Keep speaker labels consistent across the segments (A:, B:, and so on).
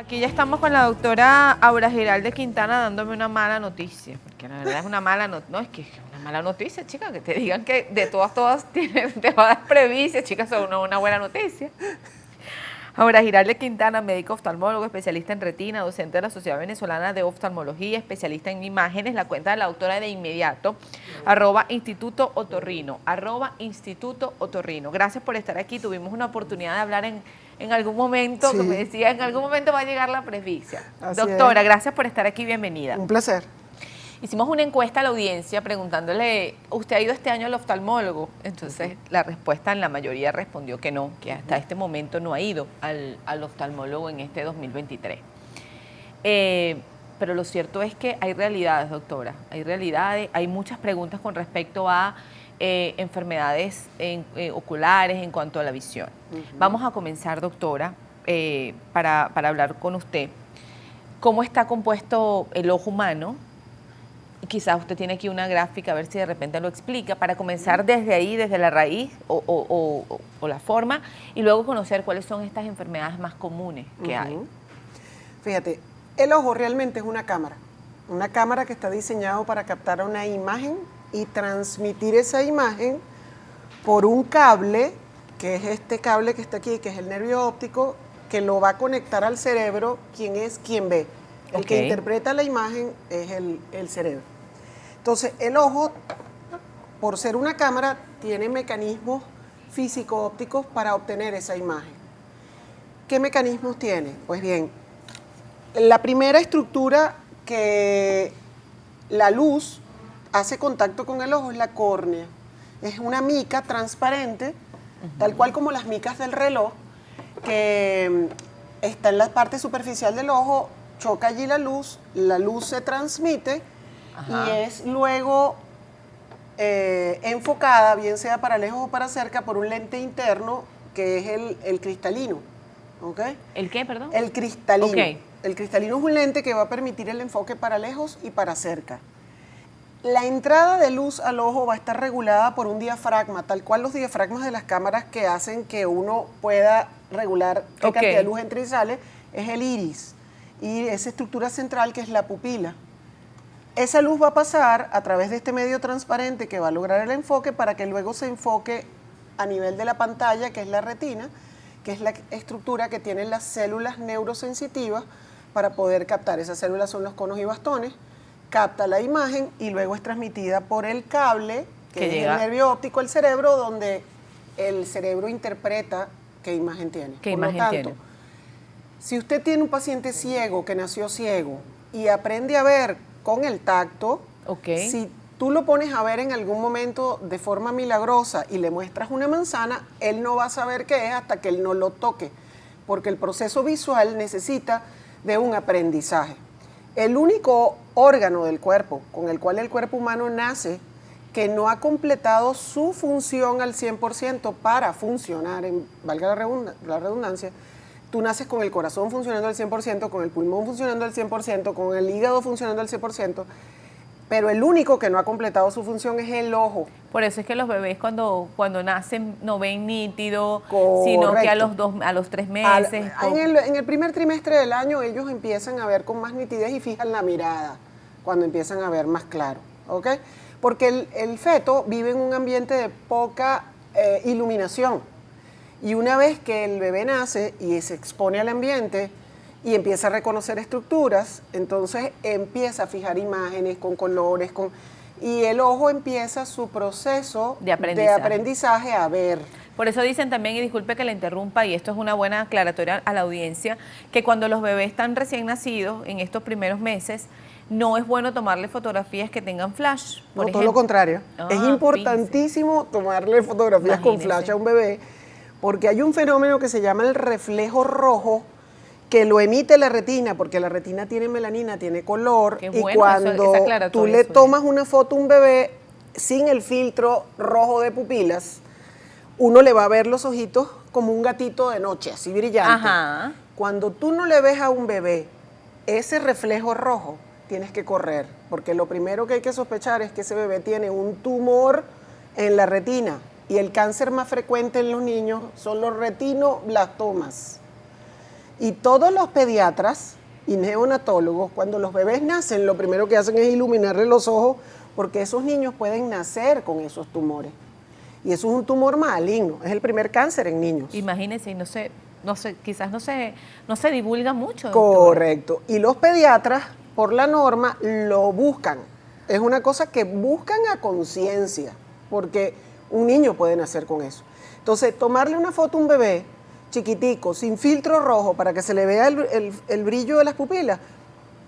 A: Aquí ya estamos con la doctora Aura Giralde Quintana dándome una mala noticia, porque la verdad es una mala noticia, no, es que es una mala noticia, chica, que te digan que de todas te va a dar previcia, chicas, es una buena noticia. Aura Giralde Quintana, médico oftalmólogo, especialista en retina, docente de la Sociedad Venezolana de Oftalmología, especialista en imágenes, la cuenta de la doctora de inmediato, @Instituto Otorrino, @Instituto Otorrino. Gracias por estar aquí, tuvimos una oportunidad de hablar en algún momento, que me decía, en algún momento va a llegar la presbicia. Doctora, gracias por estar aquí, bienvenida.
B: Un placer.
A: Hicimos una encuesta a la audiencia preguntándole, ¿usted ha ido este año al oftalmólogo? Entonces, la respuesta en la mayoría respondió que no, que hasta este momento no ha ido al oftalmólogo en este 2023. Pero lo cierto es que hay realidades, doctora, hay realidades, hay muchas preguntas con respecto a enfermedades oculares en cuanto a la visión. Vamos a comenzar, doctora, para hablar con usted. ¿Cómo está compuesto el ojo humano? Quizás usted tiene aquí una gráfica, a ver si de repente lo explica, para comenzar desde ahí, desde la raíz o la forma, y luego conocer cuáles son estas enfermedades más comunes que hay.
B: Fíjate, el ojo realmente es una cámara que está diseñado para captar una imagen y transmitir esa imagen por un cable, que es este cable que está aquí, que es el nervio óptico, que lo va a conectar al cerebro, quien ve. El que interpreta la imagen es el cerebro. Entonces, el ojo, por ser una cámara, tiene mecanismos físico-ópticos para obtener esa imagen. ¿Qué mecanismos tiene? Pues bien, la primera estructura que la luz hace contacto con el ojo es la córnea. Es una mica transparente, tal cual como las micas del reloj, que está en la parte superficial del ojo, choca allí la luz se transmite y es luego enfocada, bien sea para lejos o para cerca, por un lente interno que es el cristalino. ¿Okay?
A: ¿El qué, perdón?
B: El cristalino.
A: Okay.
B: El cristalino es un lente que va a permitir el enfoque para lejos y para cerca. La entrada de luz al ojo va a estar regulada por un diafragma, tal cual los diafragmas de las cámaras que hacen que uno pueda regular qué cantidad de luz entra y sale, es el iris. Y esa estructura central que es la pupila. Esa luz va a pasar a través de este medio transparente que va a lograr el enfoque para que luego se enfoque a nivel de la pantalla, que es la retina, que es la estructura que tienen las células neurosensitivas para poder captar. Esas células son los conos y bastones, capta la imagen y luego es transmitida por el cable, que es el nervio óptico al cerebro, donde el cerebro interpreta qué imagen tiene.
A: ¿Qué imagen tiene?
B: Si usted tiene un paciente ciego que nació ciego y aprende a ver con el tacto, si tú lo pones a ver en algún momento de forma milagrosa y le muestras una manzana, él no va a saber qué es hasta que él no lo toque, porque el proceso visual necesita de un aprendizaje. El único órgano del cuerpo con el cual el cuerpo humano nace que no ha completado su función al 100% para funcionar, valga la redundancia, tú naces con el corazón funcionando al 100%, con el pulmón funcionando al 100%, con el hígado funcionando al 100%, pero el único que no ha completado su función es el ojo.
A: Por eso es que los bebés cuando nacen no ven nítido,
B: Correcto.
A: Sino que a los 3 meses.
B: En el primer trimestre del año ellos empiezan a ver con más nitidez y fijan la mirada cuando empiezan a ver más claro, ¿ok? Porque el feto vive en un ambiente de poca iluminación. Y una vez que el bebé nace y se expone al ambiente y empieza a reconocer estructuras, entonces empieza a fijar imágenes con colores, y el ojo empieza su proceso de aprendizaje a ver.
A: Por eso dicen también, y disculpe que le interrumpa, y esto es una buena aclaratoria a la audiencia, que cuando los bebés están recién nacidos, en estos primeros meses, no es bueno tomarle fotografías que tengan flash.
B: No, todo lo contrario. Es importantísimo tomarle fotografías con flash a un bebé, porque hay un fenómeno que se llama el reflejo rojo, que lo emite la retina, porque la retina tiene melanina, tiene color, y cuando tú le tomas una foto a un bebé sin el filtro rojo de pupilas, uno le va a ver los ojitos como un gatito de noche, así brillante. Cuando tú no le ves a un bebé ese reflejo rojo, tienes que correr, porque lo primero que hay que sospechar es que ese bebé tiene un tumor en la retina, y el cáncer más frecuente en los niños son los retinoblastomas. Y todos los pediatras y neonatólogos, cuando los bebés nacen, lo primero que hacen es iluminarle los ojos porque esos niños pueden nacer con esos tumores. Y eso es un tumor maligno, es el primer cáncer en niños.
A: Imagínense, y quizás no se divulga mucho. Doctora.
B: Correcto. Y los pediatras, por la norma, lo buscan. Es una cosa que buscan a conciencia, porque un niño puede nacer con eso. Entonces, tomarle una foto a un bebé chiquitico, sin filtro rojo, para que se le vea el brillo de las pupilas,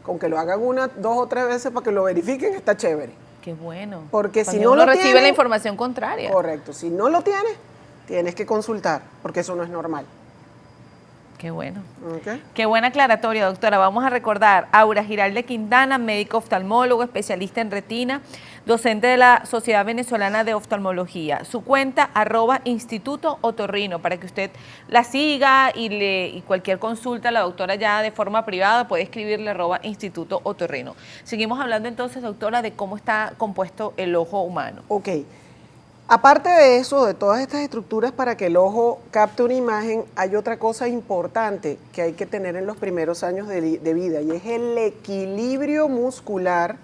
B: con que lo hagan 1, 2 o 3 veces para que lo verifiquen, está chévere.
A: Qué bueno.
B: Porque
A: Cuando
B: si no
A: uno
B: lo
A: recibe
B: tiene,
A: la información contraria.
B: Correcto. Si no lo tienes, tienes que consultar, porque eso no es normal.
A: Qué bueno.
B: ¿Okay?
A: Qué buena aclaratoria, doctora. Vamos a recordar, Aura Giralde Quintana, médico oftalmólogo, especialista en retina, docente de la Sociedad Venezolana de Oftalmología. Su cuenta, @Instituto Otorrino, para que usted la siga y cualquier consulta, la doctora ya de forma privada puede escribirle @Instituto Otorrino. Seguimos hablando entonces, doctora, de cómo está compuesto el ojo humano.
B: Ok. Aparte de eso, de todas estas estructuras para que el ojo capte una imagen, hay otra cosa importante que hay que tener en los primeros años de vida y es el equilibrio muscular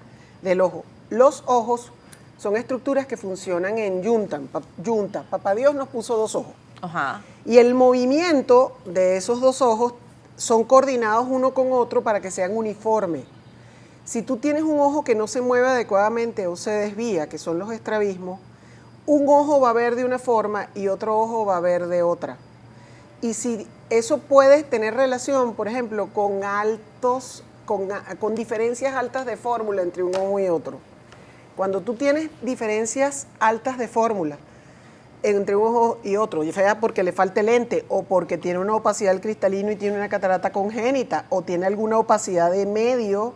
B: del ojo. Los ojos son estructuras que funcionan en yunta. Papá Dios nos puso 2 ojos.
A: Ajá.
B: Y el movimiento de esos 2 ojos son coordinados uno con otro para que sean uniformes. Si tú tienes un ojo que no se mueve adecuadamente o se desvía, que son los estrabismos, un ojo va a ver de una forma y otro ojo va a ver de otra. Y si eso puede tener relación, por ejemplo, con diferencias altas de fórmula entre un ojo y otro. Cuando tú tienes diferencias altas de fórmula entre un ojo y otro, ya sea porque le falta lente o porque tiene una opacidad del cristalino y tiene una catarata congénita o tiene alguna opacidad de medio,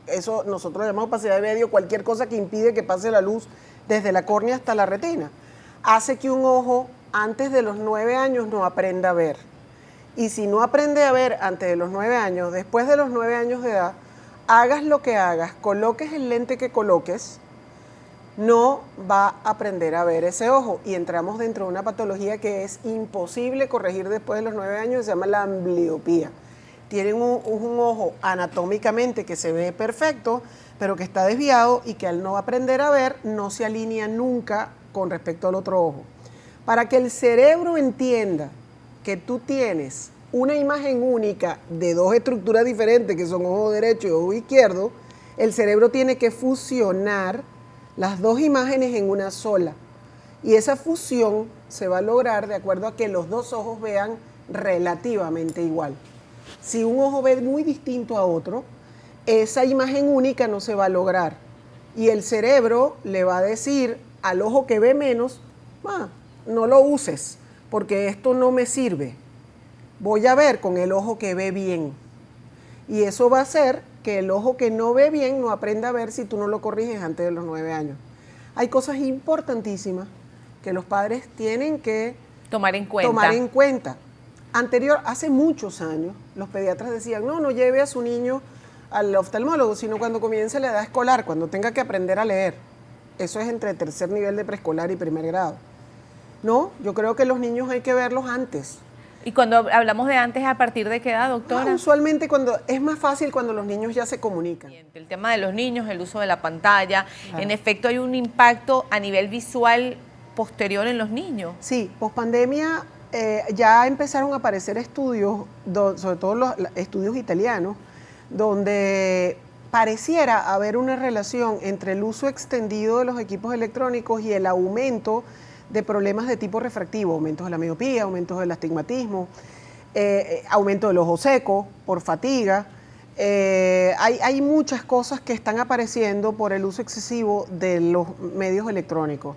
B: eso nosotros llamamos opacidad de medio, cualquier cosa que impide que pase la luz desde la córnea hasta la retina, hace que un ojo antes de los 9 años no aprenda a ver. Y si no aprende a ver antes de los 9 años, después de los 9 años de edad, hagas lo que hagas, coloques el lente que coloques, no va a aprender a ver ese ojo. Y entramos dentro de una patología que es imposible corregir después de los 9 años, se llama la ambliopía. Tienen un ojo anatómicamente que se ve perfecto, pero que está desviado y que al no aprender a ver no se alinea nunca con respecto al otro ojo. Para que el cerebro entienda que tú tienes una imagen única de 2 estructuras diferentes, que son ojo derecho y ojo izquierdo, el cerebro tiene que fusionar las 2 imágenes en una sola. Y esa fusión se va a lograr de acuerdo a que los 2 ojos vean relativamente igual. Si un ojo ve muy distinto a otro, esa imagen única no se va a lograr. Y el cerebro le va a decir al ojo que ve menos, no lo uses, porque esto no me sirve. Voy a ver con el ojo que ve bien. Y eso va a hacer que el ojo que no ve bien no aprenda a ver si tú no lo corriges antes de los 9 años. Hay cosas importantísimas que los padres tienen que
A: tomar en cuenta.
B: Hace muchos años, los pediatras decían, no lleve a su niño al oftalmólogo, sino cuando comience la edad escolar, cuando tenga que aprender a leer. Eso es entre tercer nivel de preescolar y primer grado. No, yo creo que los niños hay que verlos antes.
A: ¿Y cuando hablamos de antes, a partir de qué edad, doctora?
B: Usualmente es más fácil cuando los niños ya se comunican.
A: El tema de los niños, el uso de la pantalla, claro. En efecto hay un impacto a nivel visual posterior en los niños.
B: Sí, pospandemia ya empezaron a aparecer estudios, sobre todo los estudios italianos, donde pareciera haber una relación entre el uso extendido de los equipos electrónicos y el aumento de problemas de tipo refractivo, aumentos de la miopía, aumentos del astigmatismo, aumento del ojo seco por fatiga. Hay muchas cosas que están apareciendo por el uso excesivo de los medios electrónicos.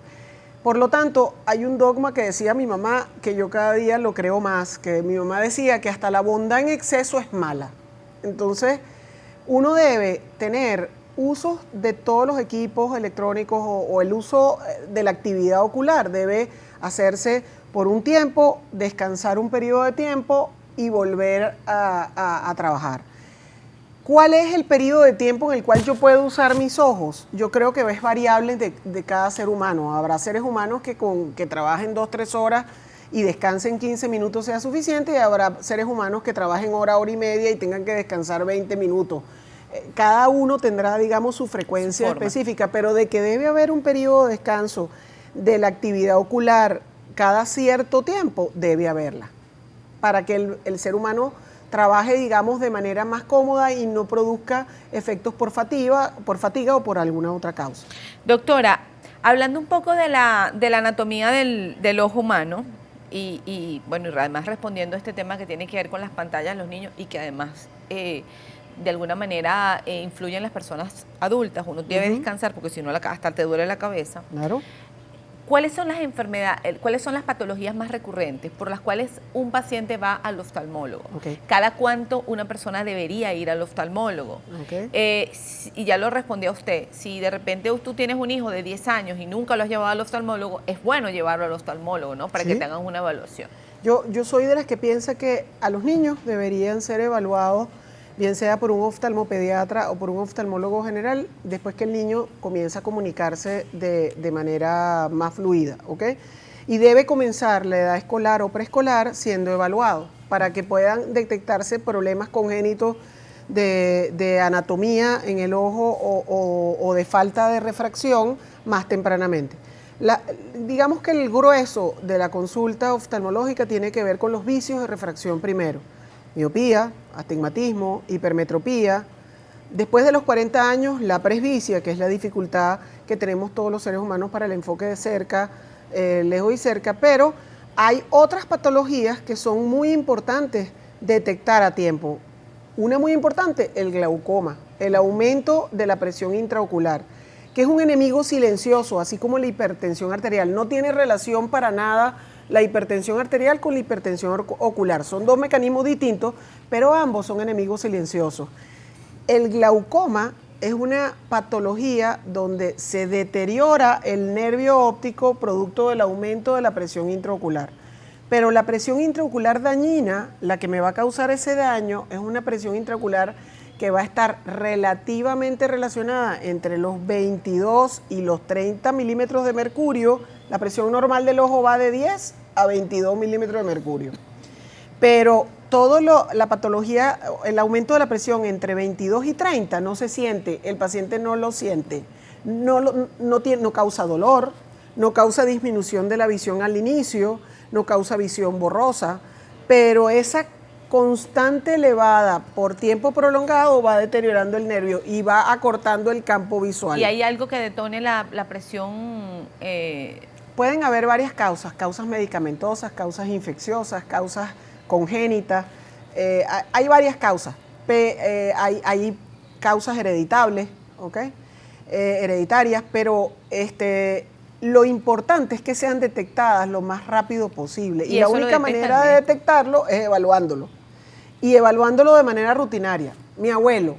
B: Por lo tanto, hay un dogma que decía mi mamá, que yo cada día lo creo más, que mi mamá decía que hasta la bondad en exceso es mala. Entonces, uno debe tener usos de todos los equipos electrónicos o el uso de la actividad ocular. Debe hacerse por un tiempo, descansar un periodo de tiempo y volver a trabajar. ¿Cuál es el periodo de tiempo en el cual yo puedo usar mis ojos? Yo creo que es variable de cada ser humano. Habrá seres humanos que trabajen 2-3 horas y descansen 15 minutos sea suficiente, y habrá seres humanos que trabajen hora y media y tengan que descansar 20 minutos. Cada uno tendrá, digamos, su frecuencia específica, pero de que debe haber un periodo de descanso de la actividad ocular cada cierto tiempo, debe haberla, para que el ser humano trabaje, digamos, de manera más cómoda y no produzca efectos por fatiga o por alguna otra causa.
A: Doctora, hablando un poco de la anatomía del ojo humano y bueno, y además respondiendo a este tema que tiene que ver con las pantallas, los niños, y que además de alguna manera influyen en las personas adultas, uno debe descansar porque si no hasta te duele la cabeza.
B: Claro.
A: ¿Cuáles son las enfermedades, cuáles son las patologías más recurrentes por las cuales un paciente va al oftalmólogo?
B: Okay.
A: ¿Cada cuánto una persona debería ir al oftalmólogo?
B: Okay.
A: Y ya lo respondió a usted, si de repente tú tienes un hijo de 10 años y nunca lo has llevado al oftalmólogo, es bueno llevarlo al oftalmólogo, ¿no? Para que te hagan una evaluación.
B: Yo soy de las que piensa que a los niños deberían ser evaluados, bien sea por un oftalmopediatra o por un oftalmólogo general, después que el niño comienza a comunicarse de manera más fluida, ¿ok? Y debe comenzar la edad escolar o preescolar siendo evaluado para que puedan detectarse problemas congénitos de anatomía en el ojo o de falta de refracción más tempranamente. Digamos que el grueso de la consulta oftalmológica tiene que ver con los vicios de refracción primero. Miopía, astigmatismo, hipermetropía. Después de los 40 años, la presbicia, que es la dificultad que tenemos todos los seres humanos para el enfoque de cerca, lejos y cerca, pero hay otras patologías que son muy importantes detectar a tiempo. Una muy importante, el glaucoma, el aumento de la presión intraocular, que es un enemigo silencioso, así como la hipertensión arterial. No tiene relación para nada la hipertensión arterial con la hipertensión ocular. Son dos mecanismos distintos, pero ambos son enemigos silenciosos. El glaucoma es una patología donde se deteriora el nervio óptico producto del aumento de la presión intraocular. Pero la presión intraocular dañina, la que me va a causar ese daño, es una presión intraocular que va a estar relativamente relacionada entre los 22 y los 30 milímetros de mercurio. La presión normal del ojo va de 10 a 22 milímetros de mercurio. Pero la patología, el aumento de la presión entre 22 y 30 no se siente, el paciente no lo siente, no causa dolor, no causa disminución de la visión al inicio, no causa visión borrosa, pero esa constante elevada por tiempo prolongado va deteriorando el nervio y va acortando el campo visual.
A: ¿Y hay algo que detone la presión?
B: Pueden haber varias causas medicamentosas, causas infecciosas, causas congénitas, hay varias causas, hay causas hereditables, ¿okay? Hereditarias, pero lo importante es que sean detectadas lo más rápido posible y la única manera de detectarlo es evaluándolo y evaluándolo de manera rutinaria. Mi abuelo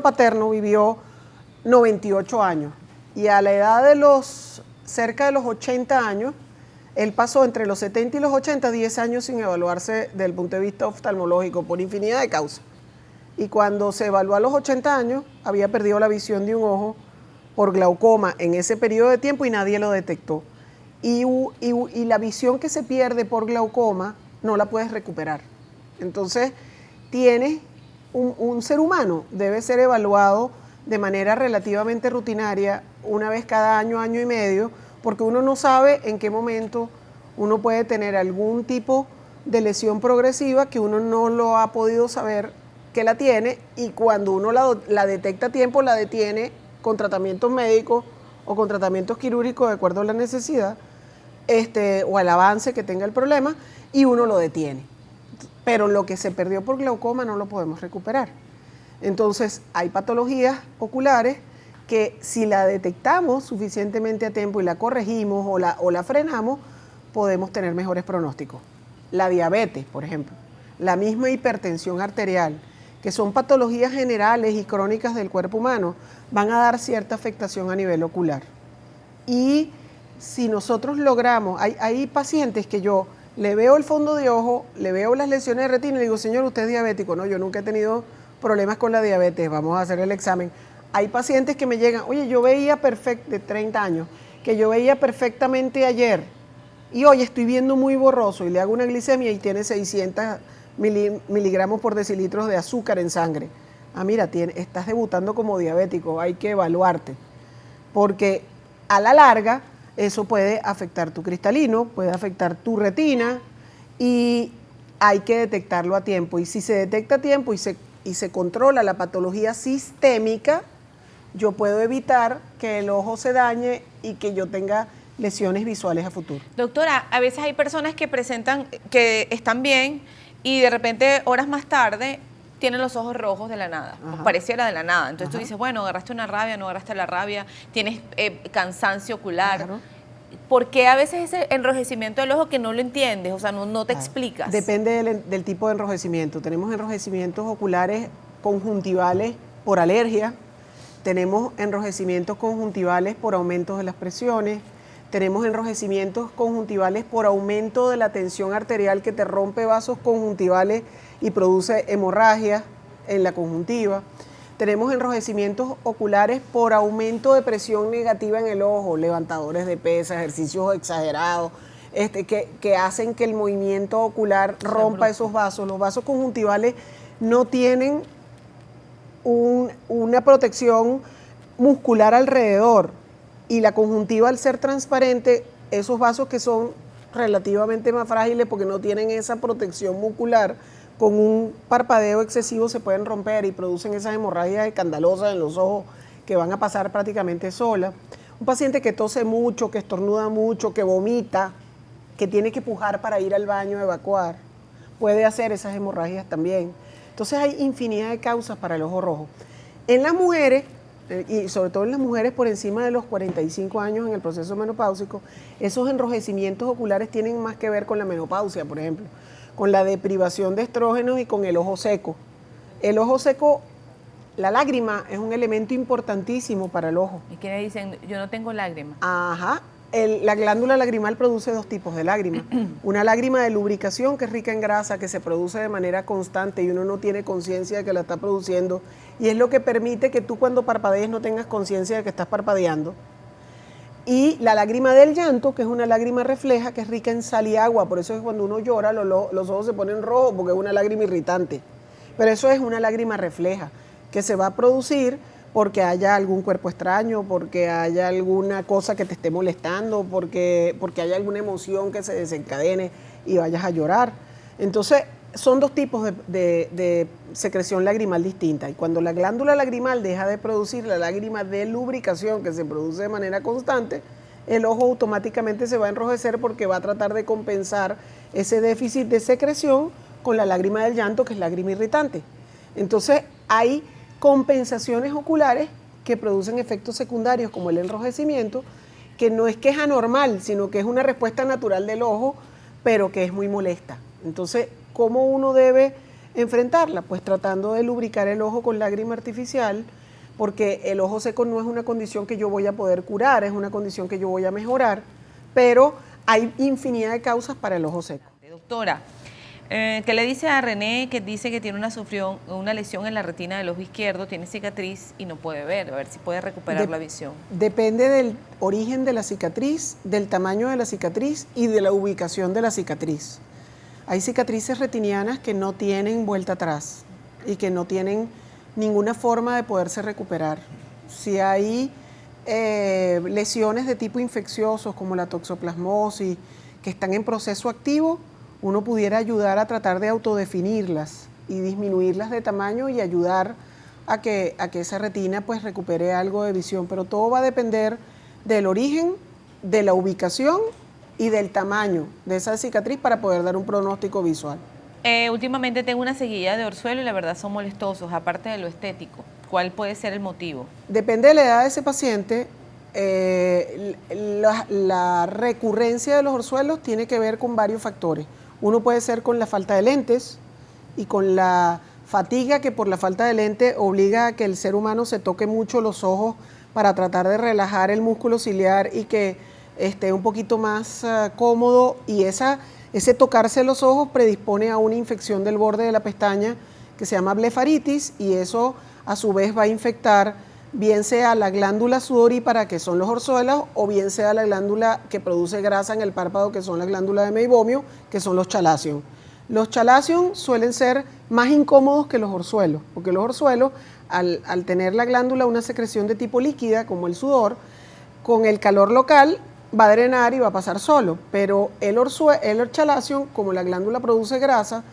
B: paterno vivió 98 años y a la edad de cerca de los 80 años, él pasó entre los 70 y los 80, 10 años sin evaluarse desde el punto de vista oftalmológico por infinidad de causas. Y cuando se evaluó a los 80 años, había perdido la visión de un ojo por glaucoma en ese periodo de tiempo y nadie lo detectó. Y la visión que se pierde por glaucoma no la puedes recuperar. Entonces, un ser humano debe ser evaluado de manera relativamente rutinaria una vez cada año, año y medio, porque uno no sabe en qué momento uno puede tener algún tipo de lesión progresiva que uno no lo ha podido saber que la tiene y cuando uno la detecta a tiempo, la detiene con tratamientos médicos o con tratamientos quirúrgicos de acuerdo a la necesidad o al avance que tenga el problema y uno lo detiene. Pero lo que se perdió por glaucoma no lo podemos recuperar. Entonces hay patologías oculares que si la detectamos suficientemente a tiempo y la corregimos o la frenamos, podemos tener mejores pronósticos. La diabetes, por ejemplo, la misma hipertensión arterial, que son patologías generales y crónicas del cuerpo humano, van a dar cierta afectación a nivel ocular. Y si nosotros logramos, hay pacientes que yo le veo el fondo de ojo, le veo las lesiones de retina y le digo, señor, usted es diabético. No, yo nunca he tenido problemas con la diabetes, vamos a hacer el examen. Hay pacientes que me llegan, oye, yo veía perfecto, de 30 años, que yo veía perfectamente ayer y hoy estoy viendo muy borroso y le hago una glicemia y tiene 600 miligramos por decilitros de azúcar en sangre. Ah, mira, estás debutando como diabético, hay que evaluarte, porque a la larga eso puede afectar tu cristalino, puede afectar tu retina y hay que detectarlo a tiempo. Y si se detecta a tiempo y se controla la patología sistémica, yo puedo evitar que el ojo se dañe y que yo tenga lesiones visuales a futuro.
A: Doctora, a veces hay personas que presentan que están bien y de repente horas más tarde tienen los ojos rojos de la nada,
B: Ajá.
A: pareciera de la nada. Entonces
B: Ajá.
A: tú dices, bueno, agarraste una rabia, no agarraste la rabia, tienes cansancio ocular.
B: Claro.
A: ¿Por qué a veces ese enrojecimiento del ojo que no lo entiendes? O sea, no te explicas.
B: Depende del tipo de enrojecimiento. Tenemos enrojecimientos oculares conjuntivales por alergia, tenemos enrojecimientos conjuntivales por aumentos de las presiones, tenemos enrojecimientos conjuntivales por aumento de la tensión arterial que te rompe vasos conjuntivales y produce hemorragias en la conjuntiva. Tenemos enrojecimientos oculares por aumento de presión negativa en el ojo, levantadores de pesas, ejercicios exagerados, que hacen que el movimiento ocular rompa esos vasos. Los vasos conjuntivales no tienen una protección muscular alrededor y la conjuntiva, al ser transparente, esos vasos que son relativamente más frágiles porque no tienen esa protección muscular, con un parpadeo excesivo se pueden romper y producen esas hemorragias escandalosas en los ojos que van a pasar prácticamente solas. Un paciente que tose mucho, que estornuda mucho, que vomita, que tiene que pujar para ir al baño a evacuar, puede hacer esas hemorragias también. Entonces hay infinidad de causas para el ojo rojo. En las mujeres, y sobre todo en las mujeres por encima de los 45 años en el proceso menopáusico, esos enrojecimientos oculares tienen más que ver con la menopausia, por ejemplo, con la deprivación de estrógenos y con el ojo seco. El ojo seco, la lágrima es un elemento importantísimo para el ojo.
A: ¿Y qué le dicen? Yo no tengo lágrimas.
B: Ajá. La glándula lagrimal produce dos tipos de lágrimas. Una lágrima de lubricación, que es rica en grasa, que se produce de manera constante y uno no tiene conciencia de que la está produciendo. Y es lo que permite que tú cuando parpadees no tengas conciencia de que estás parpadeando. Y la lágrima del llanto, que es una lágrima refleja, que es rica en sal y agua. Por eso es que cuando uno llora los ojos se ponen rojos, porque es una lágrima irritante. Pero eso es una lágrima refleja, que se va a producir porque haya algún cuerpo extraño, porque haya alguna cosa que te esté molestando, porque haya alguna emoción que se desencadene y vayas a llorar. Entonces, son dos tipos de secreción lagrimal distinta. Y cuando la glándula lagrimal deja de producir la lágrima de lubricación, que se produce de manera constante, el ojo automáticamente se va a enrojecer porque va a tratar de compensar ese déficit de secreción con la lágrima del llanto, que es lágrima irritante. Entonces, hay compensaciones oculares que producen efectos secundarios como el enrojecimiento, que no es que es anormal, sino que es una respuesta natural del ojo, pero que es muy molesta. Entonces, ¿cómo uno debe enfrentarla? Pues tratando de lubricar el ojo con lágrima artificial, porque el ojo seco no es una condición que yo voy a poder curar, es una condición que yo voy a mejorar, pero hay infinidad de causas para el ojo seco.
A: Doctora, ¿qué le dice a René, que dice que tiene una lesión en la retina del ojo izquierdo, tiene cicatriz y no puede ver? A ver si puede recuperar la visión.
B: Depende del origen de la cicatriz, del tamaño de la cicatriz y de la ubicación de la cicatriz. Hay cicatrices retinianas que no tienen vuelta atrás y que no tienen ninguna forma de poderse recuperar. Si hay lesiones de tipo infeccioso como la toxoplasmosis que están en proceso activo, uno pudiera ayudar a tratar de autodefinirlas y disminuirlas de tamaño y ayudar a que esa retina pues recupere algo de visión, pero todo va a depender del origen, de la ubicación y del tamaño de esa cicatriz para poder dar un pronóstico visual.
A: Últimamente tengo una seguidilla de orzuelo y la verdad son molestosos, aparte de lo estético. ¿Cuál puede ser el motivo?
B: Depende de la edad de ese paciente. La recurrencia de los orzuelos tiene que ver con varios factores. Uno puede ser con la falta de lentes y con la fatiga, que por la falta de lente obliga a que el ser humano se toque mucho los ojos para tratar de relajar el músculo ciliar y que esté un poquito más cómodo, y ese tocarse los ojos predispone a una infección del borde de la pestaña que se llama blefaritis, y eso a su vez va a infectar bien sea la glándula sudorípara, que son los orzuelos, o bien sea la glándula que produce grasa en el párpado, que son las glándulas de meibomio, que son los chalazion. Los chalazion suelen ser más incómodos que los orzuelos, porque los orzuelos, al tener la glándula una secreción de tipo líquida, como el sudor, con el calor local va a drenar y va a pasar solo, pero el chalazion, como la glándula produce grasa,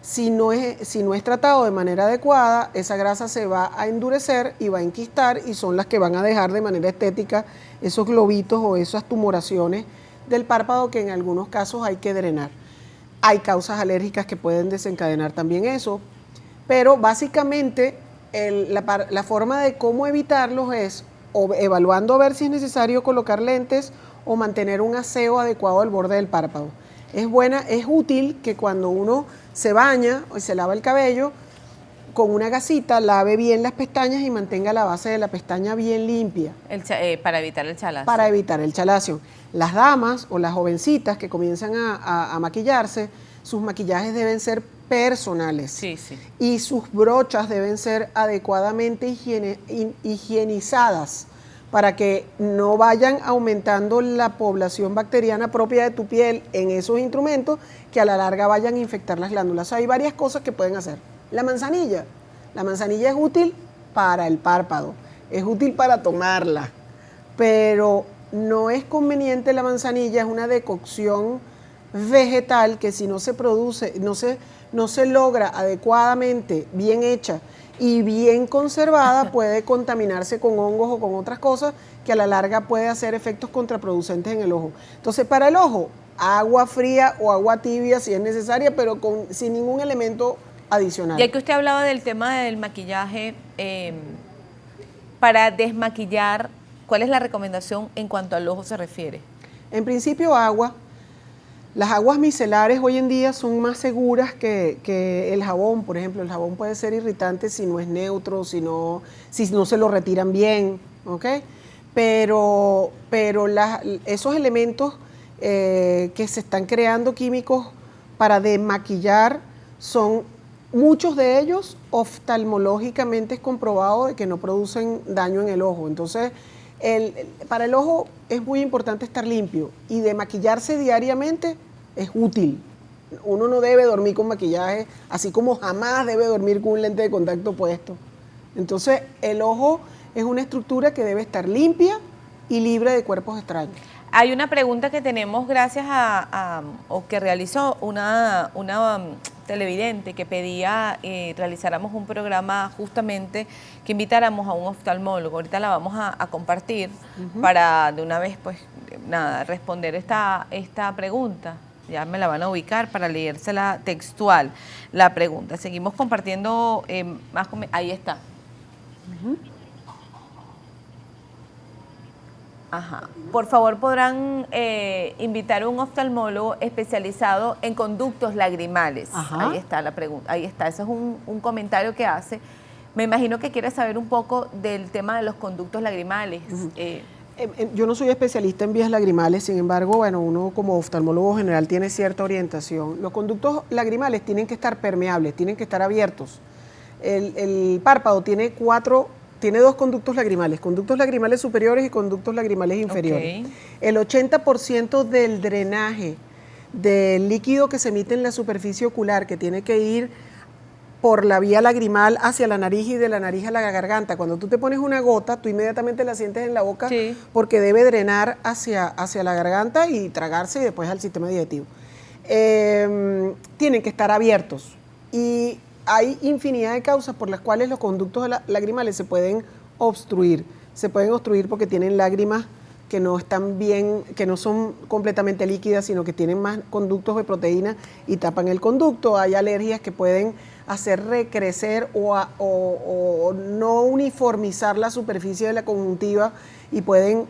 B: si no es tratado de manera adecuada, esa grasa se va a endurecer y va a enquistar y son las que van a dejar de manera estética esos globitos o esas tumoraciones del párpado que en algunos casos hay que drenar. Hay causas alérgicas que pueden desencadenar también eso, pero básicamente la forma de cómo evitarlos es o evaluando a ver si es necesario colocar lentes o mantener un aseo adecuado al borde del párpado. Es útil que cuando uno se baña o se lava el cabello, con una gasita lave bien las pestañas y mantenga la base de la pestaña bien limpia.
A: Para evitar el chalazo.
B: Para evitar el chalazo. Las damas o las jovencitas que comienzan a maquillarse, sus maquillajes deben ser personales.
A: Sí, sí.
B: Y sus brochas deben ser adecuadamente higienizadas para que no vayan aumentando la población bacteriana propia de tu piel en esos instrumentos que a la larga vayan a infectar las glándulas. O sea, hay varias cosas que pueden hacer. La manzanilla es útil para el párpado, es útil para tomarla, pero no es conveniente la manzanilla, es una decocción vegetal que si no se produce, no se logra adecuadamente, bien hecha y bien conservada, puede contaminarse con hongos o con otras cosas que a la larga puede hacer efectos contraproducentes en el ojo. Entonces, para el ojo, agua fría o agua tibia si es necesaria, pero sin ningún elemento adicional.
A: Ya que usted hablaba del tema del maquillaje, para desmaquillar, ¿cuál es la recomendación en cuanto al ojo se refiere?
B: En principio, agua. Las aguas micelares hoy en día son más seguras que el jabón. Por ejemplo, el jabón puede ser irritante si no es neutro, si no se lo retiran bien, ¿ok? Pero esos elementos que se están creando químicos para desmaquillar son muchos de ellos oftalmológicamente es comprobado de que no producen daño en el ojo. Entonces, para el ojo es muy importante estar limpio y de maquillarse diariamente es útil. Uno no debe dormir con maquillaje, así como jamás debe dormir con un lente de contacto puesto. Entonces, el ojo es una estructura que debe estar limpia y libre de cuerpos extraños.
A: Hay una pregunta que tenemos gracias o que realizó una televidente que pedía realizáramos un programa justamente que invitáramos a un oftalmólogo. Ahorita la vamos a compartir para de una vez pues nada responder esta pregunta. Ya me la van a ubicar para leérsela textual la pregunta. Seguimos compartiendo más o menos. Ahí está. Ajá. Por favor, podrán invitar a un oftalmólogo especializado en conductos lagrimales.
B: Ajá.
A: Ahí está la pregunta. Ahí está. Ese es un comentario que hace. Me imagino que quiere saber un poco del tema de los conductos lagrimales.
B: Yo no soy especialista en vías lagrimales, sin embargo, bueno, uno como oftalmólogo general tiene cierta orientación. Los conductos lagrimales tienen que estar permeables, tienen que estar abiertos. El párpado tiene dos conductos lagrimales superiores y conductos lagrimales inferiores.
A: Okay.
B: El 80% del drenaje del líquido que se emite en la superficie ocular, que tiene que ir por la vía lagrimal hacia la nariz y de la nariz a la garganta. Cuando tú te pones una gota, tú inmediatamente la sientes en la boca
A: Sí.
B: porque debe drenar hacia la garganta y tragarse y después al sistema digestivo. Tienen que estar abiertos y hay infinidad de causas por las cuales los conductos lagrimales se pueden obstruir. Se pueden obstruir porque tienen lágrimas que no están bien, que no son completamente líquidas, sino que tienen más conductos de proteína y tapan el conducto. Hay alergias que pueden hacer recrecer o no uniformizar la superficie de la conjuntiva y pueden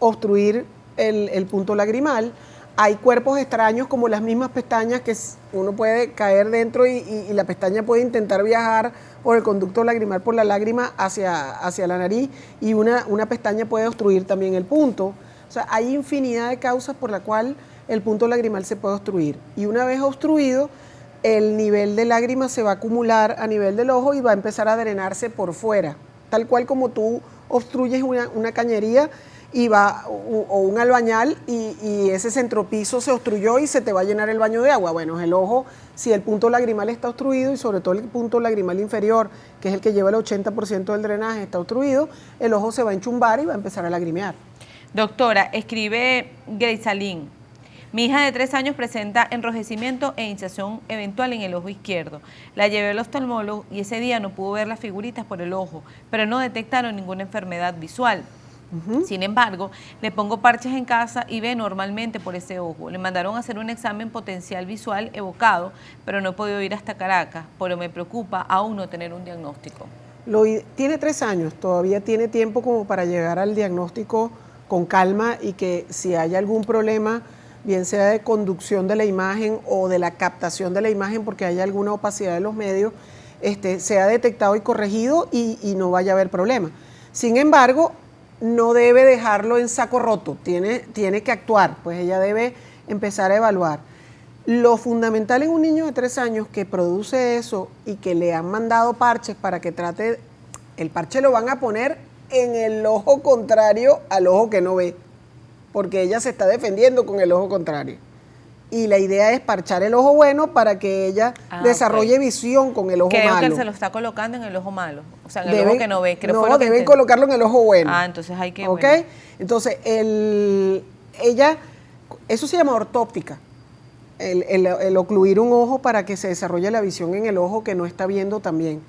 B: obstruir el punto lagrimal. Hay cuerpos extraños como las mismas pestañas que uno puede caer dentro y la pestaña puede intentar viajar por el conducto lagrimal, por la lágrima hacia la nariz y una pestaña puede obstruir también el punto. O sea, hay infinidad de causas por la cual el punto lagrimal se puede obstruir. Y una vez obstruido, el nivel de lágrima se va a acumular a nivel del ojo y va a empezar a drenarse por fuera, tal cual como tú obstruyes una cañería y o un albañal y ese centropiso se obstruyó y se te va a llenar el baño de agua. Bueno, el ojo, si el punto lagrimal está obstruido y sobre todo el punto lagrimal inferior, que es el que lleva el 80% del drenaje, está obstruido, el ojo se va a enchumbar y va a empezar a lagrimear.
A: Doctora, escribe Greisalín. Mi hija de 3 años presenta enrojecimiento e hinchazón eventual en el ojo izquierdo. La llevé al oftalmólogo y ese día no pudo ver las figuritas por el ojo, pero no detectaron ninguna enfermedad visual. Sin embargo, le pongo parches en casa y ve normalmente por ese ojo. Le mandaron a hacer un examen potencial visual evocado, pero no he podido ir hasta Caracas, pero me preocupa aún no tener un diagnóstico.
B: Tiene 3 años, todavía tiene tiempo como para llegar al diagnóstico con calma y que si hay algún problema, bien sea de conducción de la imagen o de la captación de la imagen porque hay alguna opacidad de los medios, sea detectado y corregido y no vaya a haber problema. Sin embargo, no debe dejarlo en saco roto, tiene que actuar, pues ella debe empezar a evaluar. Lo fundamental en un niño de 3 años que produce eso y que le han mandado parches para que trate, el parche lo van a poner en el ojo contrario al ojo que no ve, porque ella se está defendiendo con el ojo contrario. Y la idea es parchar el ojo bueno para que ella desarrolle visión con el ojo malo.
A: Creo que se lo está colocando en el ojo malo, o sea, en el ojo que no ve. Creo
B: no, deben colocarlo en el ojo bueno.
A: Entonces hay que...
B: ¿Ok?
A: Bueno.
B: Entonces, eso se llama ortóptica, el ocluir un ojo para que se desarrolle la visión en el ojo que no está viendo también.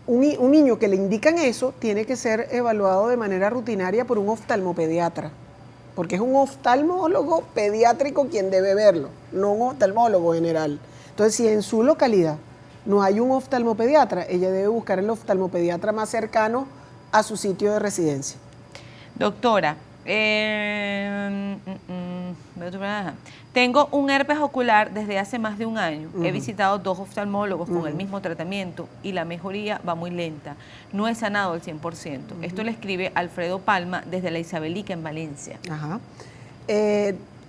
B: Un niño que le indican eso tiene que ser evaluado de manera rutinaria por un oftalmopediatra, porque es un oftalmólogo pediátrico quien debe verlo, no un oftalmólogo general. Entonces, si en su localidad no hay un oftalmopediatra, ella debe buscar el oftalmopediatra más cercano a su sitio de residencia.
A: Doctora, tengo un herpes ocular desde hace más de un año. He visitado 2 oftalmólogos con el mismo tratamiento y la mejoría va muy lenta. No he sanado al 100%. Esto le escribe Alfredo Palma desde la Isabelica en Valencia.
B: Ajá.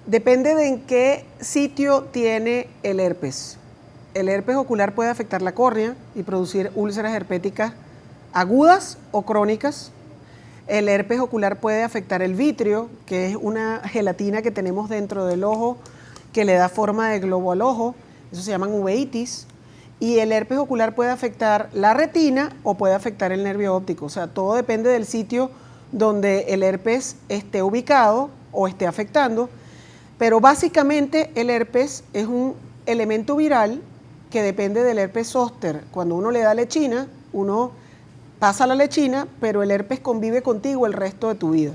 B: Depende de en qué sitio tiene el herpes. El herpes ocular puede afectar la córnea y producir úlceras herpéticas agudas o crónicas. El herpes ocular puede afectar el vitrio, que es una gelatina que tenemos dentro del ojo que le da forma de globo al ojo. Eso se llaman uveitis. Y el herpes ocular puede afectar la retina o puede afectar el nervio óptico. O sea, todo depende del sitio donde el herpes esté ubicado o esté afectando. Pero básicamente el herpes es un elemento viral que depende del herpes zóster. Cuando uno le da lechina, uno pasa la lechina, pero el herpes convive contigo el resto de tu vida.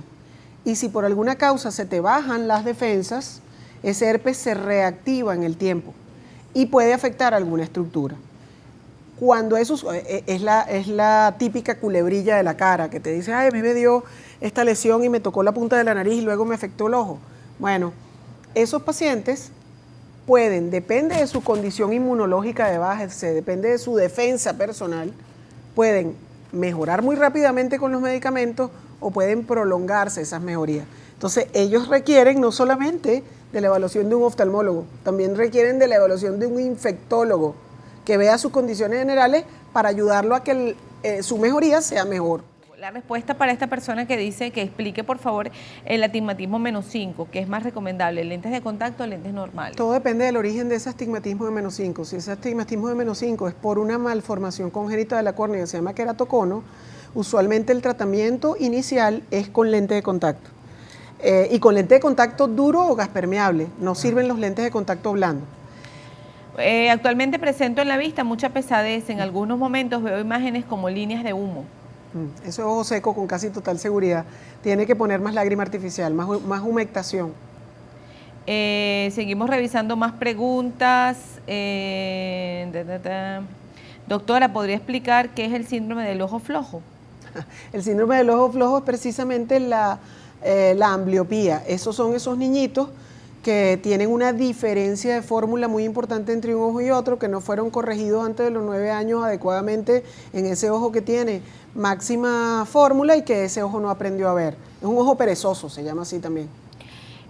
B: Y si por alguna causa se te bajan las defensas, ese herpes se reactiva en el tiempo y puede afectar alguna estructura. Cuando eso es la típica culebrilla de la cara, que te dice, ay, a mí me dio esta lesión y me tocó la punta de la nariz y luego me afectó el ojo. Bueno, esos pacientes pueden, depende de su condición inmunológica de base, depende de su defensa personal, pueden mejorar muy rápidamente con los medicamentos o pueden prolongarse esas mejorías. Entonces, ellos requieren no solamente de la evaluación de un oftalmólogo, también requieren de la evaluación de un infectólogo que vea sus condiciones generales para ayudarlo a que su mejoría sea mejor.
A: La respuesta para esta persona que dice que explique, por favor, el astigmatismo -5, que es más recomendable, lentes de contacto o lentes normales.
B: Todo depende del origen de ese astigmatismo de -5. Si ese astigmatismo de -5 es por una malformación congénita de la córnea que se llama queratocono, usualmente el tratamiento inicial es con lente de contacto. Y con lente de contacto duro o gas permeable. No sirven los lentes de contacto blando.
A: Actualmente presento en la vista mucha pesadez. En algunos momentos veo imágenes como líneas de humo.
B: Eso es ojo seco con casi total seguridad. Tiene que poner más lágrima artificial, más humectación.
A: Seguimos revisando más preguntas. Doctora, ¿podría explicar qué es el síndrome del ojo flojo?
B: El síndrome del ojo flojo es precisamente la ambliopía. Esos son esos niñitos que tienen una diferencia de fórmula muy importante entre un ojo y otro, que no fueron corregidos antes de los 9 años adecuadamente en ese ojo que tiene máxima fórmula y que ese ojo no aprendió a ver. Es un ojo perezoso, se llama así también.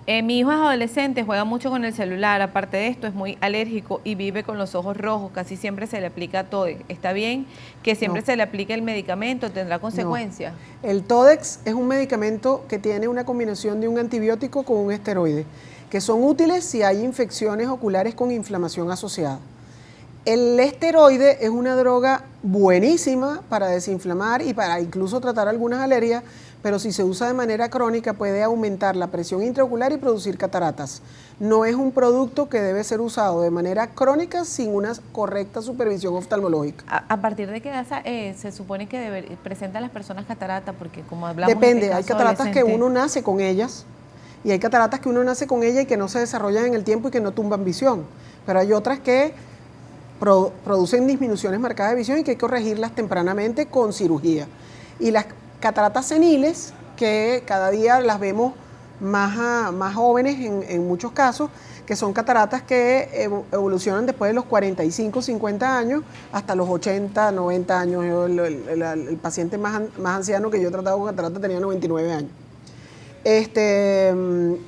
A: Mi hijo es adolescente, juega mucho con el celular, aparte de esto es muy alérgico y vive con los ojos rojos, casi siempre se le aplica Todex. ¿Está bien que siempre
B: No.
A: se le aplique el medicamento? ¿Tendrá consecuencias?
B: No. El Todex es un medicamento que tiene una combinación de un antibiótico con un esteroide, que son útiles si hay infecciones oculares con inflamación asociada. El esteroide es una droga buenísima para desinflamar y para incluso tratar algunas alergias, pero si se usa de manera crónica puede aumentar la presión intraocular y producir cataratas. No es un producto que debe ser usado de manera crónica sin una correcta supervisión oftalmológica.
A: ¿A partir de qué edad se supone que presentan las personas cataratas? Porque como hablamos
B: Depende,
A: en
B: hay
A: este caso
B: cataratas que
A: adolescente,
B: uno nace con ellas y hay cataratas que uno nace con ellas y que no se desarrollan en el tiempo y que no tumban visión, pero hay otras que producen disminuciones marcadas de visión y que hay que corregirlas tempranamente con cirugía. Y las cataratas seniles, que cada día las vemos más jóvenes en muchos casos, que son cataratas que evolucionan después de los 45, 50 años hasta los 80, 90 años. El paciente más anciano que yo he tratado con catarata tenía 99 años.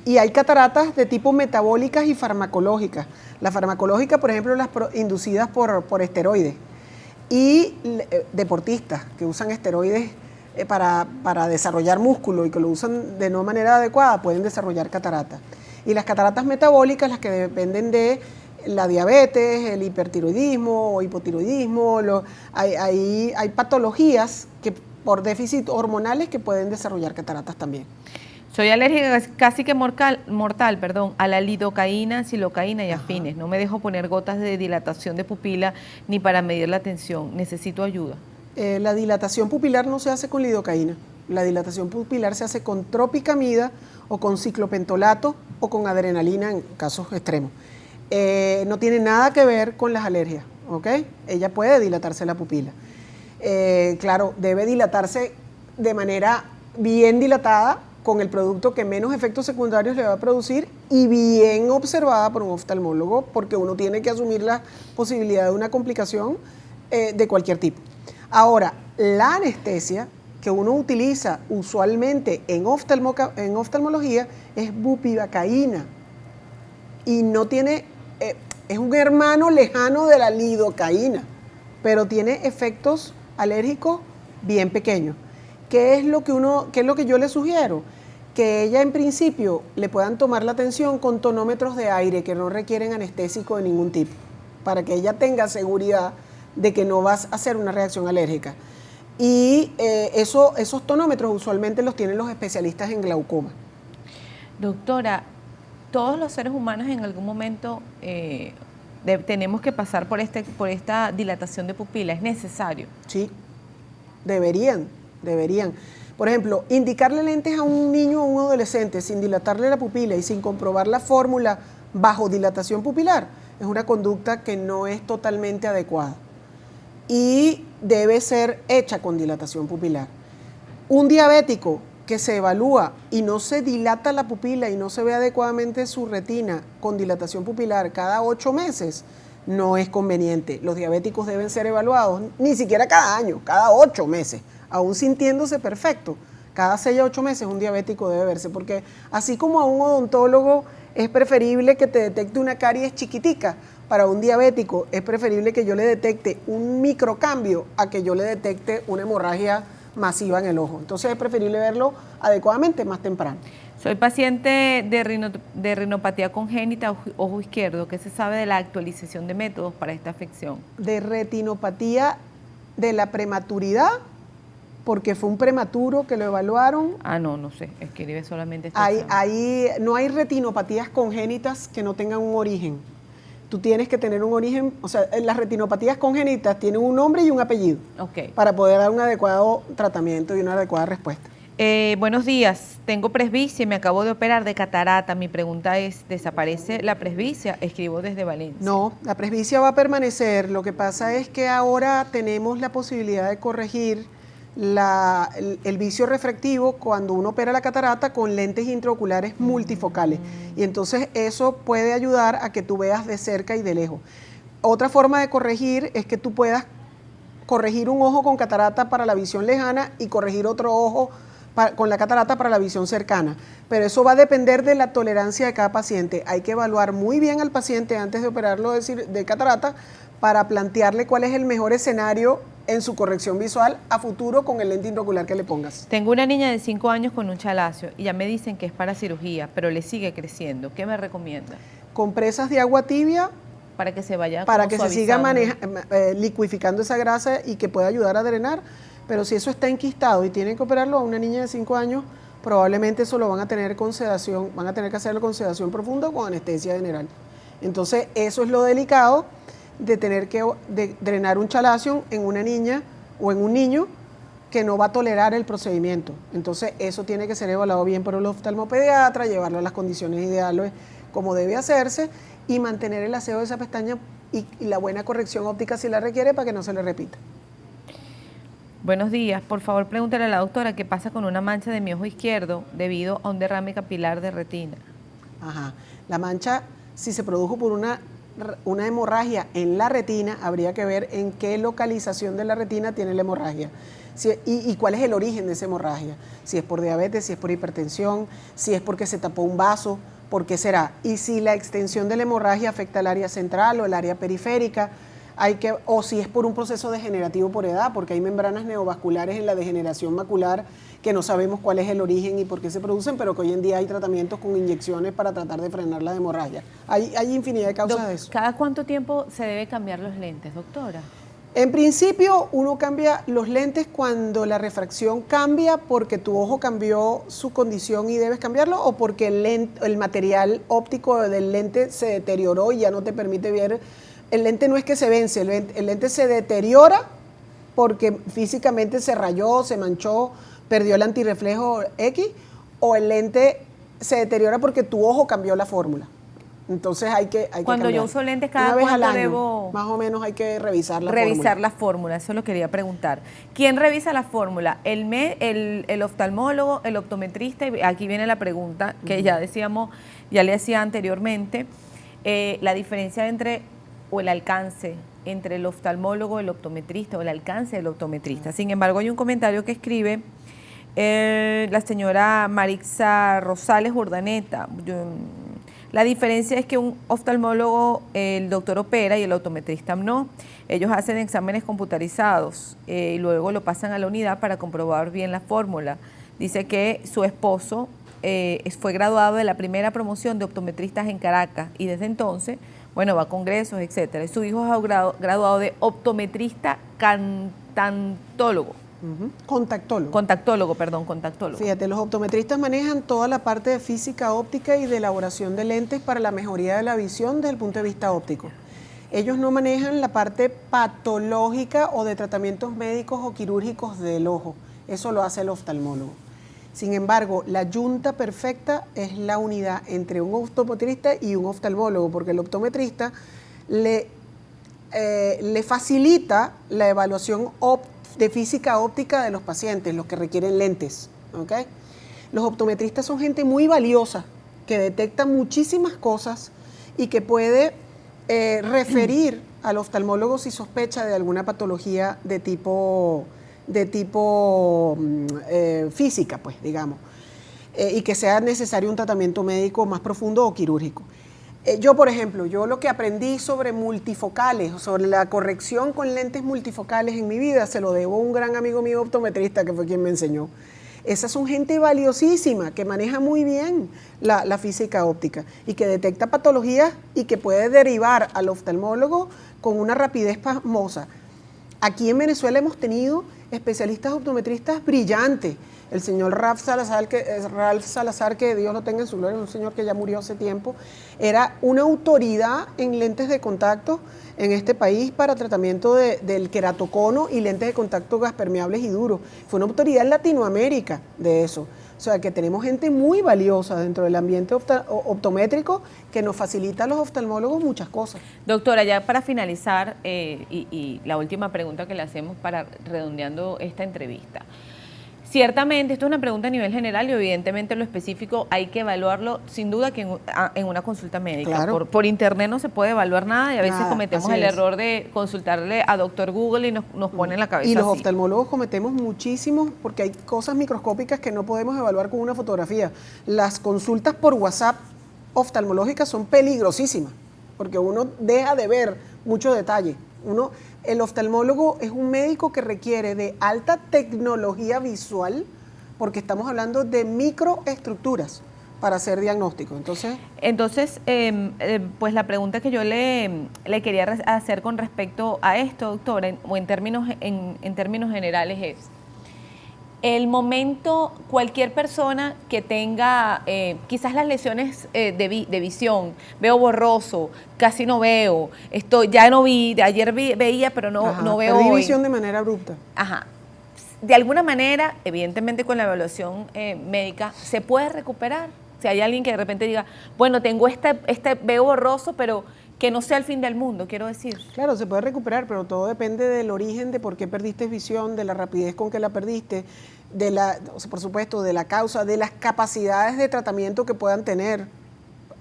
B: Y hay cataratas de tipo metabólicas y farmacológicas. La farmacológica, por ejemplo, las inducidas por esteroides. Y deportistas que usan esteroides para desarrollar músculo y que lo usan de no manera adecuada, pueden desarrollar cataratas. Y las cataratas metabólicas, las que dependen de la diabetes, el hipertiroidismo o hipotiroidismo, hay patologías que por déficit hormonales que pueden desarrollar cataratas también.
A: soy alérgica casi que mortal, a la lidocaína, silocaína y afines. No me dejo poner gotas de dilatación de pupila ni para medir la tensión. Necesito ayuda.
B: La dilatación pupilar no se hace con lidocaína. La dilatación pupilar se hace con tropicamida o con ciclopentolato o con adrenalina en casos extremos. No tiene nada que ver con las alergias, ¿ok? Ella puede dilatarse la pupila. Claro, debe dilatarse de manera bien dilatada con el producto que menos efectos secundarios le va a producir y bien observada por un oftalmólogo, porque uno tiene que asumir la posibilidad de una complicación de cualquier tipo. Ahora, la anestesia que uno utiliza usualmente en oftalmología es bupivacaína y no tiene, es un hermano lejano de la lidocaína, pero tiene efectos alérgicos bien pequeños. ¿Qué es lo que yo le sugiero? Que ella en principio le puedan tomar la tensión con tonómetros de aire que no requieren anestésico de ningún tipo, para que ella tenga seguridad de que no vas a hacer una reacción alérgica. Y esos tonómetros usualmente los tienen los especialistas en glaucoma.
A: Doctora, todos los seres humanos en algún momento tenemos que pasar por esta dilatación de pupila, ¿es necesario?
B: Sí, deberían. Por ejemplo, indicarle lentes a un niño o un adolescente sin dilatarle la pupila y sin comprobar la fórmula bajo dilatación pupilar es una conducta que no es totalmente adecuada y debe ser hecha con dilatación pupilar. Un diabético que se evalúa y no se dilata la pupila y no se ve adecuadamente su retina con dilatación pupilar cada 8 meses, no es conveniente. Los diabéticos deben ser evaluados ni siquiera cada año, cada 8 meses, aún sintiéndose perfecto. Cada 6 a 8 meses un diabético debe verse, porque así como a un odontólogo es preferible que te detecte una caries chiquitica, para un diabético es preferible que yo le detecte un microcambio a que yo le detecte una hemorragia masiva en el ojo. Entonces es preferible verlo adecuadamente más temprano.
A: Soy paciente de rinopatía congénita, ojo izquierdo. ¿Qué se sabe de la actualización de métodos para esta afección?
B: De retinopatía de la prematuridad, porque fue un prematuro que lo evaluaron.
A: No sé, escribe solamente este
B: no hay retinopatías congénitas que no tengan un origen. Tú tienes que tener un origen, o sea, las retinopatías congénitas tienen un nombre y un apellido para poder dar un adecuado tratamiento y una adecuada respuesta.
A: Buenos días, tengo presbicia y me acabo de operar de catarata. Mi pregunta es, ¿desaparece la presbicia? Escribo desde Valencia.
B: No, la presbicia va a permanecer. Lo que pasa es que ahora tenemos la posibilidad de corregir el vicio refractivo cuando uno opera la catarata con lentes intraoculares multifocales. Y entonces eso puede ayudar a que tú veas de cerca y de lejos. Otra forma de corregir es que tú puedas corregir un ojo con catarata para la visión lejana y corregir otro ojo con la catarata para la visión cercana. Pero eso va a depender de la tolerancia de cada paciente. Hay que evaluar muy bien al paciente antes de operarlo de catarata para plantearle cuál es el mejor escenario en su corrección visual a futuro con el lente intraocular que le pongas.
A: Tengo una niña de 5 años con un chalacio y ya me dicen que es para cirugía, pero le sigue creciendo. ¿Qué me recomienda?
B: Compresas de agua tibia
A: Para que se vaya
B: para que se siga
A: suavizando.
B: liquificando esa grasa y que pueda ayudar a drenar. Pero si eso está enquistado y tienen que operarlo a una niña de 5 años, probablemente eso lo van a tener con sedación, van a tener que hacerlo con sedación profunda o con anestesia general. Entonces, eso es lo delicado de tener que drenar un chalacio en una niña o en un niño que no va a tolerar el procedimiento. Entonces, eso tiene que ser evaluado bien por el oftalmopediatra, llevarlo a las condiciones ideales como debe hacerse y mantener el aseo de esa pestaña y la buena corrección óptica si la requiere para que no se le repita.
A: Buenos días, por favor pregúntale a la doctora qué pasa con una mancha de mi ojo izquierdo debido a un derrame capilar de retina.
B: Ajá. La mancha, si se produjo por una hemorragia en la retina, habría que ver en qué localización de la retina tiene la hemorragia y cuál es el origen de esa hemorragia. Si es por diabetes, si es por hipertensión, si es porque se tapó un vaso, ¿por qué será? Y si la extensión de la hemorragia afecta al área central o el área periférica, o si es por un proceso degenerativo por edad, porque hay membranas neovasculares en la degeneración macular que no sabemos cuál es el origen y por qué se producen, pero que hoy en día hay tratamientos con inyecciones para tratar de frenar la hemorragia. Hay infinidad de causas de eso.
A: ¿Cada cuánto tiempo se debe cambiar los lentes, doctora?
B: En principio, uno cambia los lentes cuando la refracción cambia porque tu ojo cambió su condición y debes cambiarlo, o porque el material óptico del lente se deterioró y ya no te permite ver. El lente no es que se vence, el lente se deteriora porque físicamente se rayó, se manchó, perdió el antirreflejo X, o el lente se deteriora porque tu ojo cambió la fórmula. Entonces hay que
A: Cuando yo
B: cambiar.
A: uso lentes, cada
B: Una vez al
A: cuánto
B: año,
A: debo
B: más o menos hay que revisar la fórmula.
A: revisar la fórmula, eso lo quería preguntar. ¿Quién revisa la fórmula? ¿El oftalmólogo, el optometrista? Y aquí viene la pregunta que ya decíamos, ya le hacía anteriormente, la diferencia entre, o el alcance entre el oftalmólogo, el optometrista, o el alcance del optometrista. Sin embargo, hay un comentario que escribe la señora Marixa Rosales Urdaneta. La diferencia es que un oftalmólogo, el doctor opera y el optometrista no. Ellos hacen exámenes computarizados y luego lo pasan a la unidad para comprobar bien la fórmula. Dice que su esposo fue graduado de la primera promoción de optometristas en Caracas y desde entonces, bueno, va a congresos, etcétera. Y su hijo es graduado de optometrista cantantólogo.
B: Contactólogo.
A: Contactólogo.
B: Fíjate, los optometristas manejan toda la parte de física óptica y de elaboración de lentes para la mejoría de la visión desde el punto de vista óptico. Ellos no manejan la parte patológica o de tratamientos médicos o quirúrgicos del ojo. Eso lo hace el oftalmólogo. Sin embargo, la yunta perfecta es la unidad entre un optometrista y un oftalmólogo, porque el optometrista le facilita la evaluación de física óptica de los pacientes, los que requieren lentes. ¿Okay? Los optometristas son gente muy valiosa, que detecta muchísimas cosas y que puede referir al oftalmólogo si sospecha de alguna patología de tipo física, pues, digamos, y que sea necesario un tratamiento médico más profundo o quirúrgico. Yo, por ejemplo, lo que aprendí sobre multifocales, sobre la corrección con lentes multifocales en mi vida, se lo debo a un gran amigo mío optometrista que fue quien me enseñó. Esas son gente valiosísima, que maneja muy bien la física óptica y que detecta patologías y que puede derivar al oftalmólogo con una rapidez pasmosa. Aquí en Venezuela hemos tenido especialistas optometristas brillantes. El señor Ralph Salazar, que Dios lo tenga en su gloria, un señor que ya murió hace tiempo, era una autoridad en lentes de contacto en este país para tratamiento del queratocono y lentes de contacto gas permeables y duros. Fue una autoridad en Latinoamérica de eso. O sea, que tenemos gente muy valiosa dentro del ambiente optométrico que nos facilita a los oftalmólogos muchas cosas.
A: Doctora, ya para finalizar, y la última pregunta que le hacemos para redondeando esta entrevista. Ciertamente, esto es una pregunta a nivel general y evidentemente lo específico hay que evaluarlo sin duda que en una consulta médica.
B: Claro.
A: Por internet no se puede evaluar nada y a veces
B: Nada,
A: cometemos
B: así
A: el
B: es.
A: error de consultarle a doctor Google y nos pone en la cabeza
B: Y los
A: así.
B: oftalmólogos cometemos muchísimos porque hay cosas microscópicas que no podemos evaluar con una fotografía. Las consultas por WhatsApp oftalmológicas son peligrosísimas porque uno deja de ver mucho detalle. El oftalmólogo es un médico que requiere de alta tecnología visual porque estamos hablando de microestructuras para hacer diagnóstico.
A: Entonces, pues la pregunta que yo le quería hacer con respecto a esto, doctora, o en términos generales es, el momento, cualquier persona que tenga quizás las lesiones de visión, veo borroso, casi no veo, ya no vi, de ayer veía, pero no veo
B: perdí
A: hoy.
B: visión de manera abrupta.
A: Ajá. De alguna manera, evidentemente con la evaluación médica, se puede recuperar. Si hay alguien que de repente diga, bueno, tengo veo borroso, pero que no sea el fin del mundo, quiero decir.
B: Claro, se puede recuperar, pero todo depende del origen de por qué perdiste visión, de la rapidez con que la perdiste, por supuesto, de la causa, de las capacidades de tratamiento que puedan tener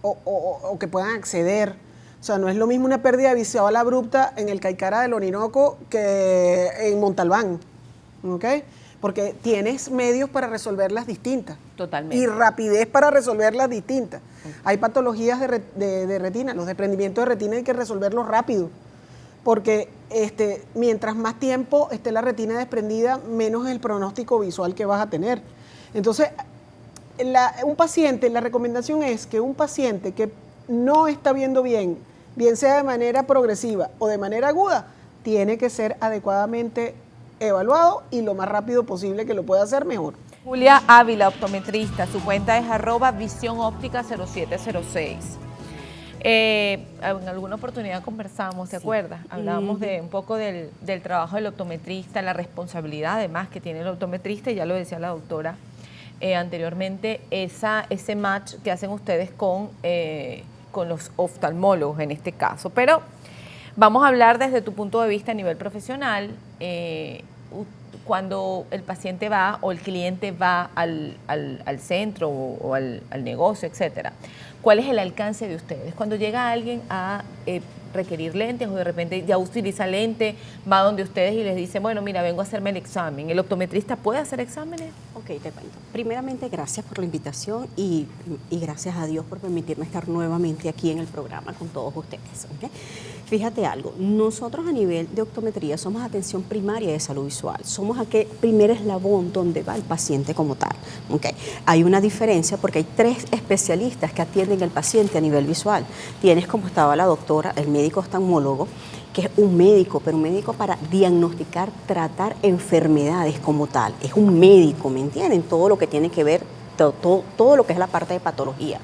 B: o que puedan acceder. O sea, no es lo mismo una pérdida visual abrupta en el Caicara del Orinoco que en Montalbán, ¿ok? Porque tienes medios para resolverlas distintas.
A: Totalmente.
B: Y rapidez para resolverlas distintas. Hay patologías de retina, los desprendimientos de retina hay que resolverlos rápido, porque mientras más tiempo esté la retina desprendida, menos es el pronóstico visual que vas a tener. Entonces, la recomendación es que un paciente que no está viendo bien sea de manera progresiva o de manera aguda, tiene que ser adecuadamente evaluado y lo más rápido posible que lo pueda hacer mejor.
A: Julia Ávila, optometrista, su cuenta es @visionoptica0706. En alguna oportunidad conversamos, ¿te acuerdas? Hablábamos de un poco del trabajo del optometrista, la responsabilidad además que tiene el optometrista, y ya lo decía la doctora anteriormente, ese match que hacen ustedes con los oftalmólogos en este caso. Pero vamos a hablar desde tu punto de vista a nivel profesional, cuando el paciente va o el cliente va al centro o al negocio, etcétera. ¿Cuál es el alcance de ustedes? Cuando llega alguien a requerir lentes o de repente ya utiliza lente, va donde ustedes y les dice, bueno, mira, vengo a hacerme el examen. ¿El optometrista puede hacer exámenes?
C: Ok, te cuento. Primeramente, gracias por la invitación y gracias a Dios por permitirme estar nuevamente aquí en el programa con todos ustedes. ¿Okay? Fíjate algo, nosotros a nivel de optometría somos atención primaria de salud visual, somos aquel primer eslabón donde va el paciente como tal. ¿Okay? Hay una diferencia porque hay 3 especialistas que atienden al paciente a nivel visual. Tienes, como estaba la doctora, el médico oftalmólogo, que es un médico, pero un médico para diagnosticar, tratar enfermedades como tal. Es un médico, ¿me entienden? Todo lo que tiene que ver, todo lo que es la parte de patología.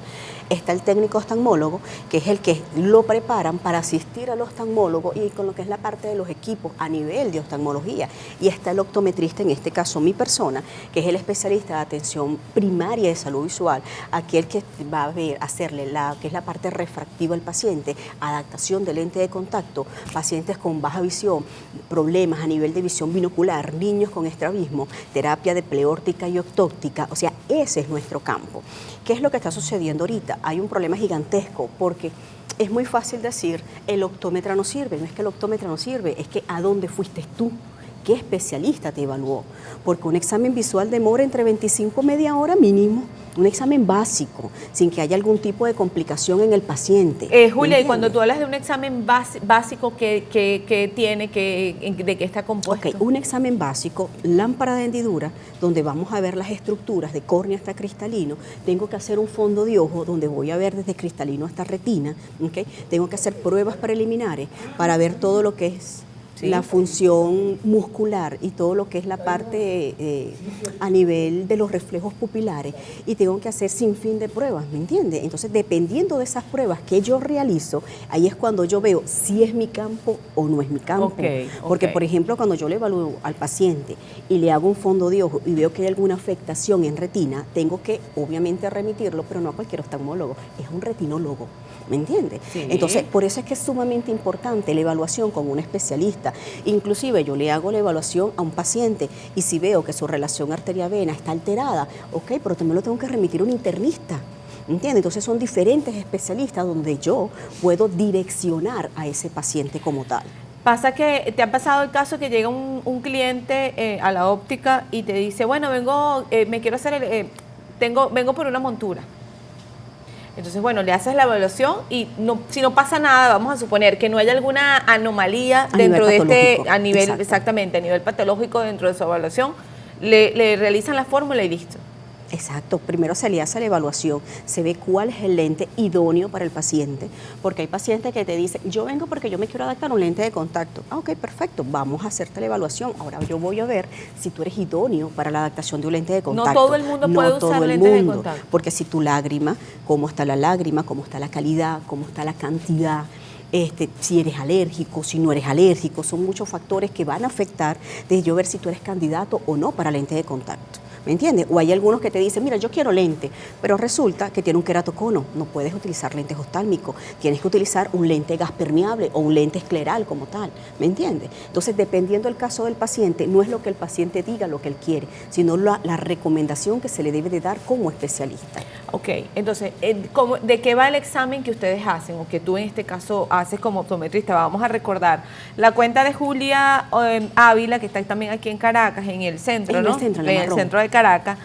C: Está el técnico oftalmólogo, que es el que lo preparan para asistir al oftalmólogo y con lo que es la parte de los equipos a nivel de oftalmología. Y está el optometrista, en este caso mi persona, que es el especialista de atención primaria de salud visual, aquel que va a hacerle que es la parte refractiva al paciente, adaptación de lente de contacto, pacientes con baja visión, problemas a nivel de visión binocular, niños con estrabismo, terapia de pleórtica y octóptica, o sea, ese es nuestro campo. ¿Qué es lo que está sucediendo ahorita? Hay un problema gigantesco porque es muy fácil decir, el optómetra no sirve. No es que el optómetra no sirve, es que ¿a dónde fuiste tú? ¿Qué especialista te evaluó? Porque un examen visual demora entre 25 y media hora mínimo. Un examen básico, sin que haya algún tipo de complicación en el paciente.
A: Julia, y cuando tú hablas de un examen básico, ¿qué tiene, de qué está compuesto?
C: Ok, un examen básico, lámpara de hendidura, donde vamos a ver las estructuras de córnea hasta cristalino. Tengo que hacer un fondo de ojo, donde voy a ver desde cristalino hasta retina. ¿Okay? Tengo que hacer pruebas preliminares para ver todo lo que es la función muscular y todo lo que es la parte a nivel de los reflejos pupilares, y tengo que hacer sin fin de pruebas, ¿me entiendes? Entonces, dependiendo de esas pruebas que yo realizo, ahí es cuando yo veo si es mi campo o no es mi campo. Porque, por ejemplo, cuando yo le evalúo al paciente y le hago un fondo de ojo y veo que hay alguna afectación en retina, tengo que, obviamente, remitirlo, pero no a cualquier oftalmólogo, es un retinólogo. ¿Me entiendes?
A: Sí.
C: Entonces, por eso es que es sumamente importante la evaluación con un especialista. especialista. Inclusive yo le hago la evaluación a un paciente y si veo que su relación arteria-vena está alterada, ok, pero también lo tengo que remitir a un internista. ¿Entiendes? Entonces son diferentes especialistas donde yo puedo direccionar a ese paciente como tal.
A: Pasa que te ha pasado el caso que llega un cliente a la óptica y te dice, bueno, vengo, me quiero hacer, vengo por una montura. Entonces, bueno, le haces la evaluación y si no pasa nada, vamos a suponer que no haya alguna anomalía dentro de a nivel, exactamente, a nivel patológico dentro de su evaluación, le realizan la fórmula y listo.
C: Exacto, primero se le hace la evaluación, se ve cuál es el lente idóneo para el paciente, porque hay pacientes que te dicen, yo vengo porque yo me quiero adaptar a un lente de contacto. Ah, ok, perfecto, vamos a hacerte la evaluación. Ahora yo voy a ver si tú eres idóneo para la adaptación de un lente de contacto.
A: No todo el mundo puede usar lentes de contacto.
C: Porque si tu lágrima, cómo está la lágrima, cómo está la calidad, cómo está la cantidad, si eres alérgico, si no eres alérgico, son muchos factores que van a afectar de yo ver si tú eres candidato o no para lente de contacto. ¿Me entiendes? O hay algunos que te dicen, mira, yo quiero lente, pero resulta que tiene un queratocono. No puedes utilizar lentes oftálmicos, tienes que utilizar un lente gas permeable o un lente escleral como tal. ¿Me entiendes? Entonces, dependiendo del caso del paciente, no es lo que el paciente diga, lo que él quiere, sino la recomendación que se le debe de dar como especialista.
A: Ok, entonces, ¿de qué va el examen que ustedes hacen o que tú en este caso haces como optometrista? Vamos a recordar la cuenta de Julia Ávila, que está también aquí en Caracas, en el centro, ¿no? En el centro de Caracas,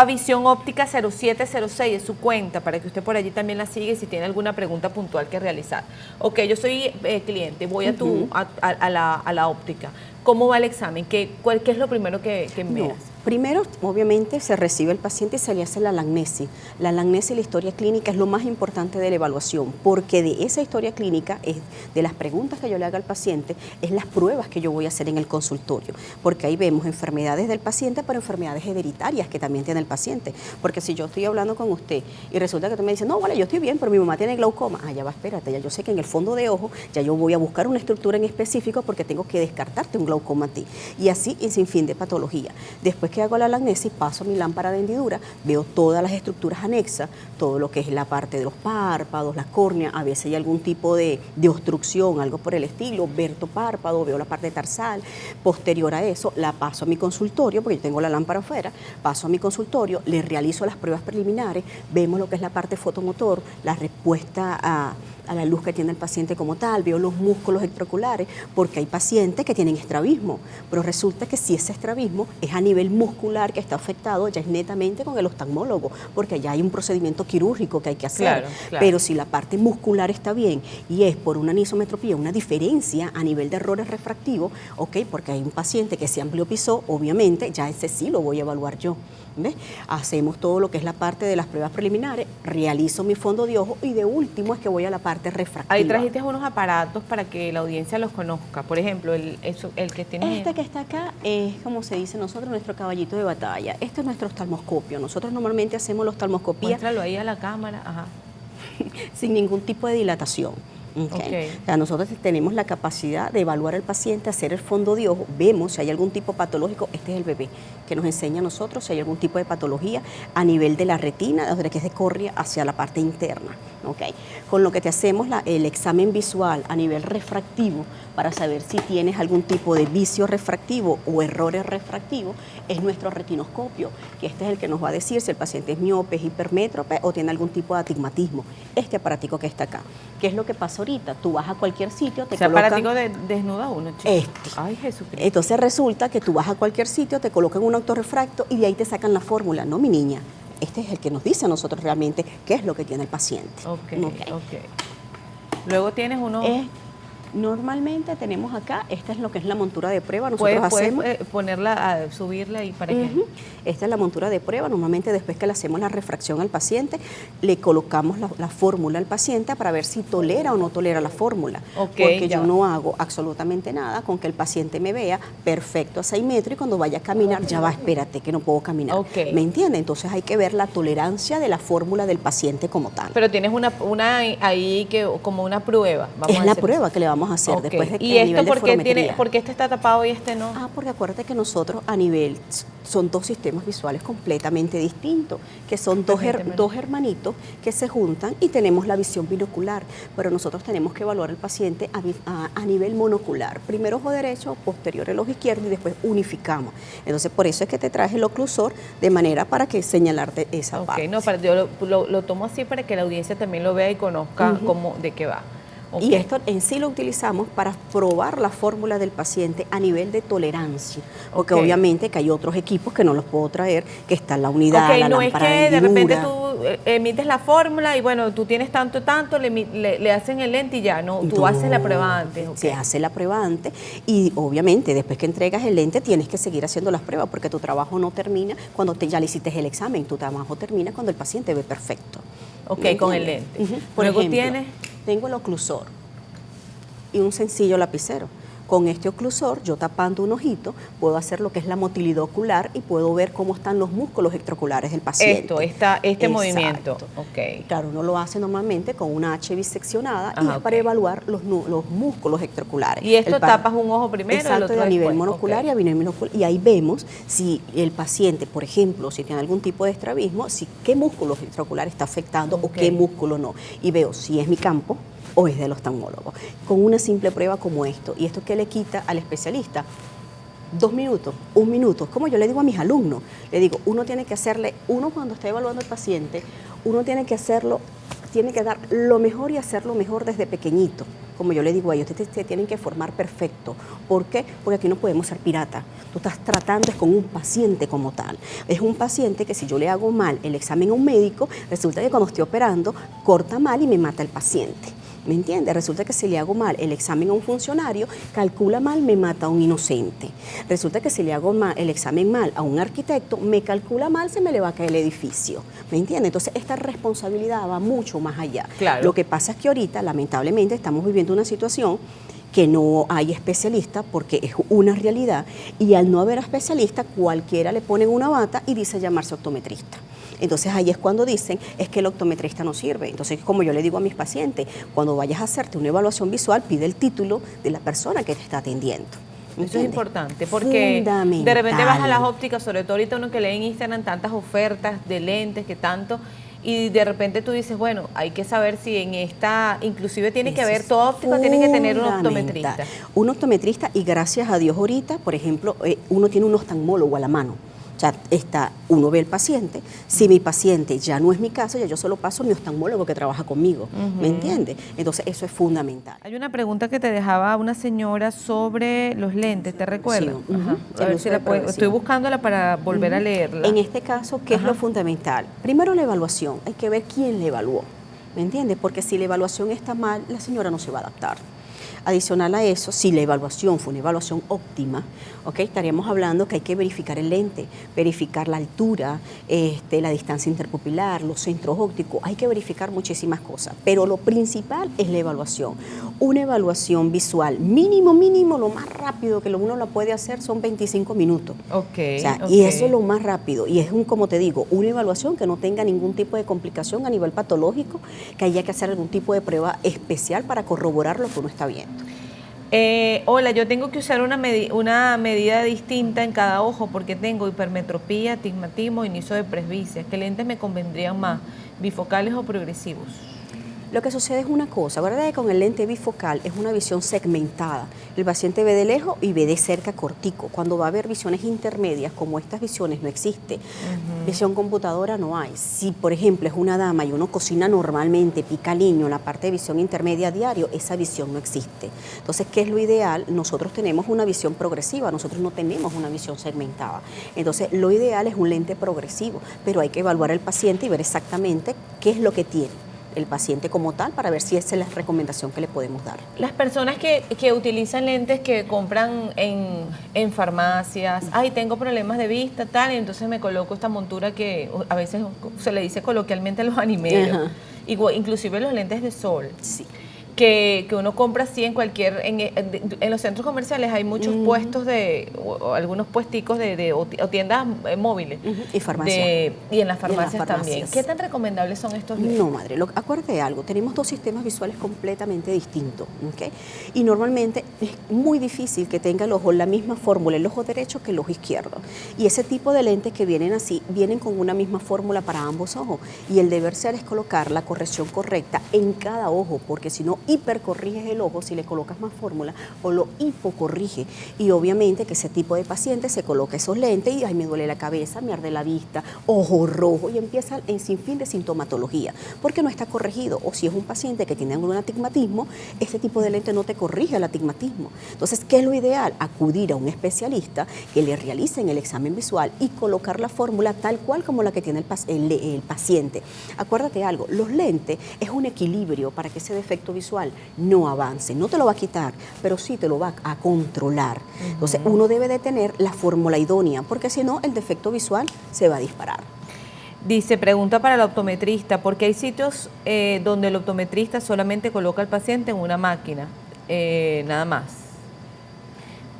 A: @Visión Óptica 0706 es su cuenta, para que usted por allí también la siga y si tiene alguna pregunta puntual que realizar. Ok, yo soy cliente, voy a la óptica. ¿Cómo va el examen? ¿Qué es lo primero que me hace?
C: Primero, obviamente, se recibe el paciente y se le hace la anamnesis. La anamnesis y la historia clínica es lo más importante de la evaluación, porque de esa historia clínica, de las preguntas que yo le haga al paciente, es las pruebas que yo voy a hacer en el consultorio, porque ahí vemos enfermedades del paciente, pero enfermedades hereditarias que también tiene el paciente. Porque si yo estoy hablando con usted y resulta que tú me dices, no, vale, yo estoy bien, pero mi mamá tiene glaucoma. Ah, ya va, espérate, ya yo sé que en el fondo de ojo, ya yo voy a buscar una estructura en específico porque tengo que descartarte un glaucoma a ti. Y así, y sin fin de patología. Después que hago la anamnesis, paso mi lámpara de hendidura, veo todas las estructuras anexas, todo lo que es la parte de los párpados, las córneas, a veces hay algún tipo de obstrucción, algo por el estilo, ver tu párpado, veo la parte tarsal. Posterior a eso, la paso a mi consultorio, porque yo tengo la lámpara afuera, paso a mi consultorio, le realizo las pruebas preliminares, vemos lo que es la parte fotomotor, la respuesta a la luz que tiene el paciente como tal, veo los músculos extraoculares, porque hay pacientes que tienen estrabismo, pero resulta que si ese estrabismo es a nivel muscular que está afectado, ya es netamente con el oftalmólogo, porque allá hay un procedimiento quirúrgico que hay que hacer.
A: Claro.
C: Pero si la parte muscular está bien y es por una anisometropía, una diferencia a nivel de errores refractivos, ok, porque hay un paciente que se ambliopizó, obviamente, ya ese sí lo voy a evaluar yo. ¿Ves? Hacemos todo lo que es la parte de las pruebas preliminares, realizo mi fondo de ojo y de último es que voy a la parte refractiva.
A: Ahí trajiste unos aparatos para que la audiencia los conozca. Por ejemplo, el que tiene...
C: Este que está acá es, como se dice nosotros, nuestro caballito de batalla. Este es nuestro oftalmoscopio. Nosotros normalmente hacemos la oftalmoscopía...
A: Muéstralo ahí a la cámara. Ajá.
C: Sin ningún tipo de dilatación.
A: Okay.
C: O sea, nosotros tenemos la capacidad de evaluar al paciente, hacer el fondo de ojo, vemos si hay algún tipo patológico, este es el bebé que nos enseña a nosotros si hay algún tipo de patología a nivel de la retina, desde que se corre hacia la parte interna. Okay. Con lo que te hacemos el examen visual a nivel refractivo para saber si tienes algún tipo de vicio refractivo o errores refractivos, es nuestro retinoscopio, que este es el que nos va a decir si el paciente es miope, es hipermétrope o tiene algún tipo de astigmatismo. Este aparatico que está acá. ¿Qué es lo que pasa ahorita? Tú vas a cualquier sitio, te colocan...
A: aparatico desnuda uno, chico. Ay, Jesucristo.
C: Entonces resulta que tú vas a cualquier sitio, te colocan un autorrefracto y de ahí te sacan la fórmula. No, mi niña. Este es el que nos dice a nosotros realmente qué es lo que tiene el paciente.
A: Ok. Luego tienes uno...
C: Normalmente tenemos acá, esta es lo que es la montura de prueba. Nosotros hacemos...
A: ¿Puedes ponerla, subirla y para qué?
C: Esta es la montura de prueba. Normalmente después que le hacemos la refracción al paciente, le colocamos la fórmula al paciente para ver si tolera o no tolera la fórmula. Porque yo no hago absolutamente nada con que el paciente me vea perfecto a 6 metros y cuando vaya a caminar, ya va, espérate que no puedo caminar. ¿Me entiende? Entonces hay que ver la tolerancia de la fórmula del paciente como tal.
A: Pero tienes una ahí que como una prueba.
C: Es la prueba que le vamos vamos a hacer
A: Ok.
C: después de que
A: ¿Y
C: a
A: esto
C: nivel de
A: por qué,
C: forometría.
A: por qué este está tapado y este no?
C: Porque acuérdate que nosotros a nivel, son dos sistemas visuales completamente distintos, que son
A: Permíteme.
C: dos hermanitos que se juntan y tenemos la visión binocular, pero nosotros tenemos que evaluar al paciente a nivel monocular. Primero ojo derecho, posterior el ojo izquierdo y después unificamos. Entonces por eso es que te traje el oclusor de manera para que señalarte esa
A: Ok,
C: parte.
A: no, yo lo tomo así para que la audiencia también lo vea y conozca de qué va. Ok.
C: Y esto en sí lo utilizamos para probar la fórmula del paciente a nivel de tolerancia, porque
A: Ok.
C: obviamente que hay otros equipos que no los puedo traer, que está la unidad,
A: Ok,
C: la
A: no es
C: lámpara
A: que de
C: hendidura.
A: repente tú emites la fórmula y bueno, tú tienes tanto, le hacen el lente y ya, no, tú haces la prueba antes. Ok.
C: Se hace la prueba antes y obviamente después que entregas el lente tienes que seguir haciendo las pruebas porque tu trabajo no termina cuando ya le hiciste el examen, tu trabajo termina cuando el paciente ve perfecto.
A: Ok,
C: ¿Me
A: con el
C: entiendes?
A: lente.
C: Por
A: Luego
C: ejemplo,
A: tienes...
C: tengo el oclusor y un sencillo lapicero. Con este oclusor, yo tapando un ojito, puedo hacer lo que es la motilidad ocular y puedo ver cómo están los músculos extraoculares del paciente.
A: este
C: Exacto.
A: movimiento. Ok.
C: Claro, uno lo hace normalmente con una H biseccionada y
A: Ajá,
C: es para
A: ok.
C: evaluar los músculos extraoculares.
A: Y esto
C: El par-
A: tapas un ojo primero,
C: Exacto,
A: el otro
C: y a nivel
A: después.
C: monocular
A: Ok.
C: y a nivel monocular. Y ahí vemos si el paciente, por ejemplo, si tiene algún tipo de estrabismo, si qué músculo extraocular está afectando o
A: Ok.
C: qué músculo no. Y veo si es mi campo o es del oftalmólogo. Con una simple prueba como esto. ¿Y esto qué le quita al especialista? 2 minutos, 1 minuto. Como yo le digo a mis alumnos, le digo, uno tiene que hacerle, uno cuando está evaluando al paciente, uno tiene que hacerlo, tiene que dar lo mejor y hacerlo mejor desde pequeñito. Como yo le digo a ellos, ustedes se tienen que formar perfecto. ¿Por qué? Porque aquí no podemos ser pirata. Tú estás tratando con un paciente como tal. Es un paciente que si yo le hago mal el examen a un médico, resulta que cuando estoy operando, corta mal y me mata el paciente. ¿Me entiendes? Resulta que si le hago mal el examen a un funcionario, calcula mal, me mata a un inocente. Resulta que si le hago mal, el examen mal a un arquitecto, me calcula mal, se me le va a caer el edificio. ¿Me entiendes? Entonces, esta responsabilidad va mucho más allá.
A: Claro.
C: Lo que pasa es que ahorita, lamentablemente, estamos viviendo una situación que no hay especialista porque es una realidad y al no haber especialista, cualquiera le pone una bata y dice llamarse optometrista. Entonces ahí es cuando dicen, es que el optometrista no sirve. Entonces, como yo le digo a mis pacientes, cuando vayas a hacerte una evaluación visual, pide el título de la persona que te está atendiendo.
A: Eso es
C: ¿Entiendes?
A: importante porque
C: Fundamental.
A: de repente vas a las ópticas, sobre todo ahorita uno que lee en Instagram tantas ofertas de lentes que tanto, y de repente tú dices, bueno, hay que saber si en esta, inclusive tiene que
C: Eso
A: haber,
C: es
A: toda óptica tiene que tener un
C: fundamental.
A: optometrista.
C: Un optometrista y gracias a Dios ahorita, por ejemplo, uno tiene un oftalmólogo a la mano. O sea, uno ve el paciente. Si mi paciente ya no es mi caso, ya yo solo paso a mi oftalmólogo que trabaja conmigo. ¿Me entiendes? Entonces, eso es fundamental.
A: Hay una pregunta que te dejaba una señora sobre los lentes, ¿te recuerdas?
C: Sí,
A: Ajá.
C: sí,
A: A ver
C: el
A: si
C: uso
A: la
C: de
A: puedo,
C: progresivo.
A: estoy buscándola para volver a leerla.
C: En este caso, ¿qué es
A: Ajá.
C: lo fundamental? Primero, la evaluación. Hay que ver quién le evaluó. ¿Me entiendes? Porque si la evaluación está mal, la señora no se va a adaptar. Adicional a eso, si la evaluación fue una evaluación óptima, ¿ok? Estaríamos hablando que hay que verificar el lente, verificar la altura, la distancia interpupilar, los centros ópticos, hay que verificar muchísimas cosas, pero lo principal es la evaluación. Una evaluación visual, mínimo, lo más rápido que uno la puede hacer son 25 minutos.
A: Ok.
C: O sea,
A: ok.
C: y eso es lo más rápido. Y es como te digo, una evaluación que no tenga ningún tipo de complicación a nivel patológico, que haya que hacer algún tipo de prueba especial para corroborar lo que uno está viendo.
A: Hola, yo tengo que usar una medida distinta en cada ojo porque tengo hipermetropía, astigmatismo, inicio de presbicia. ¿Qué lentes me convendrían más, bifocales o progresivos?
C: Lo que sucede es una cosa, acuérdate que con el lente bifocal es una visión segmentada. El paciente ve de lejos y ve de cerca cortico. Cuando va a haber visiones intermedias, como estas visiones no existe, visión computadora no hay. Si, por ejemplo, es una dama y uno cocina normalmente, pica aliño en la parte de visión intermedia a diario, esa visión no existe. Entonces, ¿qué es lo ideal? Nosotros tenemos una visión progresiva, nosotros no tenemos una visión segmentada. Entonces, lo ideal es un lente progresivo, pero hay que evaluar al paciente y ver exactamente qué es lo que tiene el paciente como tal para ver si esa es la recomendación que le podemos dar.
A: Las personas que utilizan lentes que compran en farmacias, ay, tengo problemas de vista, tal, y entonces me coloco esta montura que a veces se le dice coloquialmente a los animeros,
C: Ajá.
A: inclusive los lentes de sol.
C: Sí.
A: que uno compra así en cualquier, en los centros comerciales hay muchos puestos o algunos puesticos o tiendas móviles.
C: Y farmacias.
A: Y en las farmacias también. ¿Qué tan recomendables son estos lentes?
C: No, madre, acuérdate de algo, tenemos dos sistemas visuales completamente distintos, ¿ok? Y normalmente es muy difícil que tenga el ojo la misma fórmula, el ojo derecho que el ojo izquierdo. Y ese tipo de lentes que vienen así, vienen con una misma fórmula para ambos ojos. Y el deber ser es colocar la corrección correcta en cada ojo, porque si no hipercorriges el ojo si le colocas más fórmula o lo hipocorrige. Y obviamente que ese tipo de paciente se coloca esos lentes y ay, me duele la cabeza, me arde la vista, ojo rojo y empieza en sinfín de sintomatología porque no está corregido. O si es un paciente que tiene algún astigmatismo, este tipo de lente no te corrige el astigmatismo. Entonces, ¿qué es lo ideal? Acudir a un especialista que le realicen el examen visual y colocar la fórmula tal cual como la que tiene el paciente. Acuérdate algo, los lentes es un equilibrio para que ese defecto visual no avance, no te lo va a quitar, pero sí te lo va a controlar. Entonces uno debe de tener la fórmula idónea, porque si no el defecto visual se va a disparar.
A: Dice, pregunta para el optometrista, porque hay sitios donde el optometrista solamente coloca al paciente en una máquina, nada más,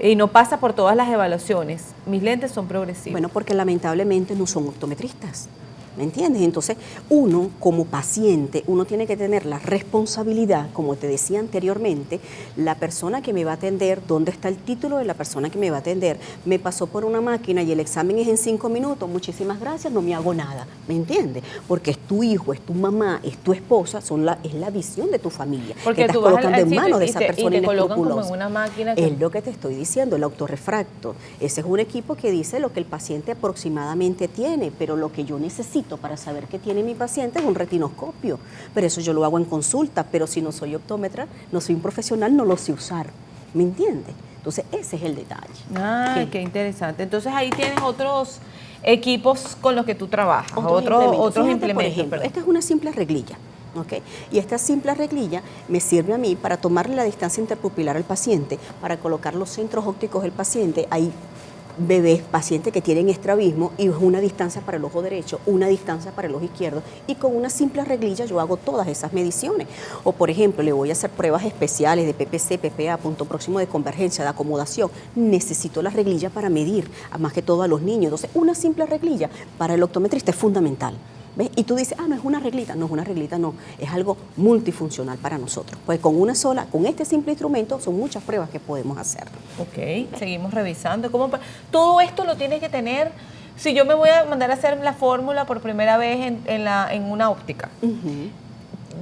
A: y no pasa por todas las evaluaciones. Mis lentes son progresivos.
C: Bueno, porque lamentablemente no son optometristas. ¿Me entiendes? Entonces, uno como paciente, uno tiene que tener la responsabilidad, como te decía anteriormente, la persona que me va a atender, ¿dónde está el título de la persona que me va a atender? Me pasó por una máquina y el examen es en 5 minutos, muchísimas gracias, no me hago nada, ¿me entiendes? Porque es tu hijo, es tu mamá, es tu esposa, es la visión de tu familia.
A: Porque
C: que estás
A: tú vas
C: colocando en manos de
A: y
C: esa
A: te
C: persona
A: colocan como en
C: inescrupulosa.
A: una máquina.
C: Es lo que te estoy diciendo, el autorrefracto. Ese es un equipo que dice lo que el paciente aproximadamente tiene, pero lo que yo necesito para saber qué tiene mi paciente es un retinoscopio. Pero eso yo lo hago en consulta, pero si no soy optómetra, no soy un profesional, no lo sé usar. ¿Me entiendes? Entonces, ese es el detalle.
A: Ay, qué interesante. Entonces, ahí tienes otros equipos con los que tú trabajas, otros
C: Fíjate,
A: implementos.
C: por ejemplo, esta es una simple reglilla. ¿Okay? Y esta simple reglilla me sirve a mí para tomarle la distancia interpupilar al paciente, para colocar los centros ópticos del paciente. Hay bebés, pacientes que tienen estrabismo y es una distancia para el ojo derecho, una distancia para el ojo izquierdo y con una simple reglilla yo hago todas esas mediciones. O por ejemplo, le voy a hacer pruebas especiales de PPC, PPA, punto próximo de convergencia, de acomodación. Necesito la reglilla para medir, más que todo a los niños. Entonces, una simple reglilla para el optometrista es fundamental. ¿Ves? Y tú dices, no es una reglita, no, es algo multifuncional para nosotros. Pues con una sola, con este simple instrumento, son muchas pruebas que podemos hacer.
A: Ok, seguimos revisando. Todo esto lo tienes que tener, si yo me voy a mandar a hacer la fórmula por primera vez en una óptica.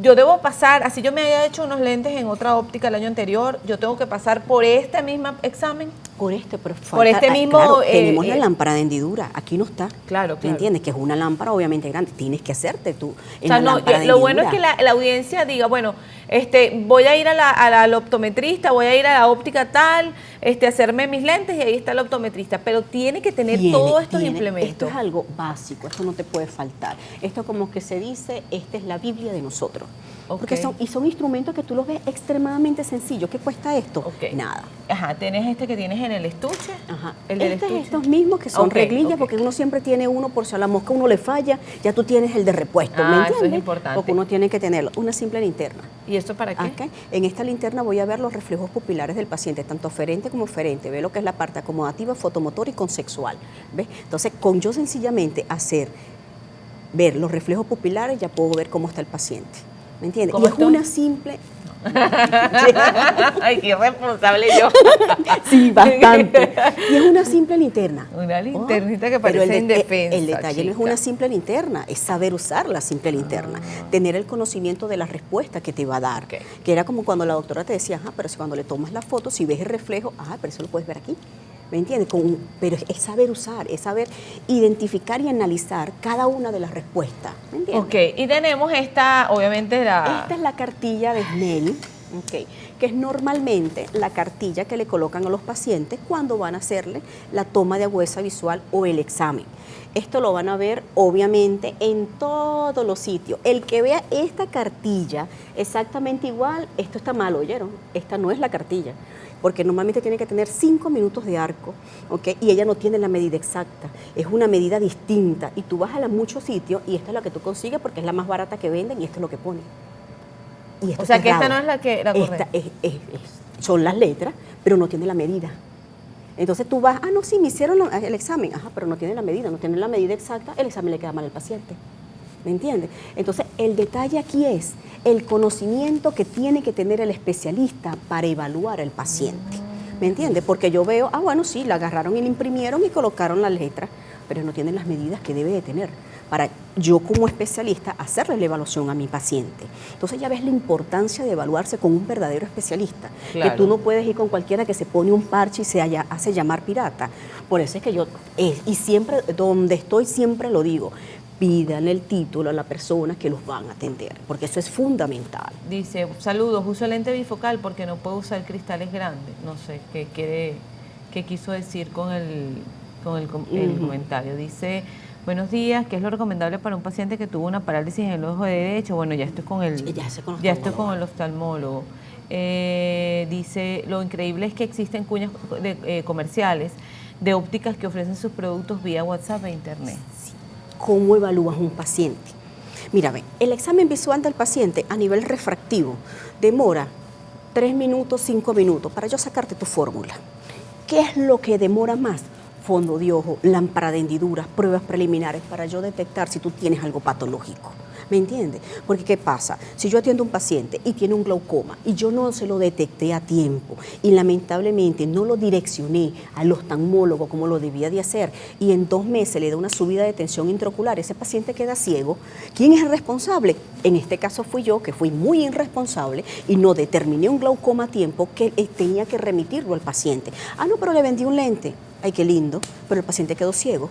A: Yo debo pasar, así yo me haya hecho unos lentes en otra óptica el año anterior, yo tengo que pasar por este mismo examen.
C: Por este mismo,
A: claro,
C: tenemos la lámpara de hendidura, aquí no está.
A: Claro.
C: ¿Me entiendes? Que es una lámpara obviamente grande, tienes que hacerte tú
A: en la lámpara de hendidura. Lo bueno es que la audiencia diga, bueno, voy a ir al optometrista, voy a ir a la óptica tal, hacerme mis lentes y ahí está el optometrista, pero tiene que tener todos estos implementos.
C: Esto es algo básico, esto no te puede faltar. Esto como que se dice, esta es la Biblia de nosotros. Porque son instrumentos que tú los ves extremadamente sencillos. ¿Qué cuesta esto? Nada.
A: Ajá, tienes que tienes en el estuche.
C: Ajá. Estos mismos que son reglillas, porque uno siempre tiene uno por si a la mosca uno le falla, ya tú tienes el de repuesto, ¿me entiendes?
A: Eso es importante.
C: Porque uno tiene que tenerlo. Una simple linterna.
A: ¿Y esto para qué?
C: Okay. En esta linterna voy a ver los reflejos pupilares del paciente, tanto aferente como eferente. Ve lo que es la parte acomodativa, fotomotor y consexual. ¿Ves? Entonces, con yo sencillamente ver los reflejos pupilares, ya puedo ver cómo está el paciente. ¿Me entiendes? Y es una simple...
A: Ay, qué responsable yo.
C: Sí, bastante. Y es una simple linterna.
A: Una linternita que parece indefensa.
C: El detalle no es una simple linterna, es saber usar la simple linterna. Tener el conocimiento de la respuesta que te va a dar. Que era como cuando la doctora te decía, pero si cuando le tomas la foto, si ves el reflejo, pero eso lo puedes ver aquí. ¿Me entiendes? Pero es saber usar, es saber identificar y analizar cada una de las respuestas. ¿Me entiendes?
A: Ok, y tenemos esta, obviamente
C: Esta es la cartilla de Snell, que es normalmente la cartilla que le colocan a los pacientes cuando van a hacerle la toma de agudeza visual o el examen. Esto lo van a ver obviamente en todos los sitios. El que vea esta cartilla exactamente igual, esto está mal, ¿oyeron? Esta no es la cartilla. Porque normalmente tiene que tener 5 minutos de arco, y ella no tiene la medida exacta, es una medida distinta, y tú vas a muchos sitios, y esta es la que tú consigues porque es la más barata que venden, y esto es lo que pone. Y esto
A: O sea,
C: es
A: que esta
C: raro.
A: no es la correcta.
C: Son las letras, pero no tiene la medida. Entonces tú vas, no, sí, me hicieron el examen, pero no tiene la medida, no tiene la medida exacta, el examen le queda mal al paciente. ¿Me entiendes? Entonces, el detalle aquí es el conocimiento que tiene que tener el especialista para evaluar al paciente. ¿Me entiendes? Porque yo veo, bueno, sí, la agarraron y la imprimieron y colocaron la letra, pero no tienen las medidas que debe de tener para yo como especialista hacerle la evaluación a mi paciente. Entonces ya ves la importancia de evaluarse con un verdadero especialista,
A: Claro.
C: que tú no puedes ir con cualquiera que se pone un parche y se hace llamar pirata. Por eso es que yo, y siempre, donde estoy siempre lo digo, pidan el título a la persona que los van a atender, porque eso es fundamental.
A: Dice, saludos, uso lente bifocal porque no puedo usar cristales grandes. No sé qué quiso decir con el comentario. Dice, buenos días, ¿qué es lo recomendable para un paciente que tuvo una parálisis en el ojo derecho? Bueno, ya estoy con el oftalmólogo. Dice, lo increíble es que existen cuñas comerciales de ópticas que ofrecen sus productos vía WhatsApp e Internet.
C: ¿Cómo evalúas un paciente? Mira, el examen visual del paciente a nivel refractivo demora 3 minutos, 5 minutos para yo sacarte tu fórmula. ¿Qué es lo que demora más? Fondo de ojo, lámpara de hendiduras, pruebas preliminares para yo detectar si tú tienes algo patológico. ¿Me entiendes? Porque ¿qué pasa? Si yo atiendo a un paciente y tiene un glaucoma y yo no se lo detecté a tiempo y lamentablemente no lo direccioné al oftalmólogo como lo debía de hacer y en 2 meses le da una subida de tensión intraocular, ese paciente queda ciego, ¿quién es el responsable? En este caso fui yo, que fui muy irresponsable y no determiné un glaucoma a tiempo que tenía que remitirlo al paciente. No, pero le vendí un lente. Ay, qué lindo, pero el paciente quedó ciego.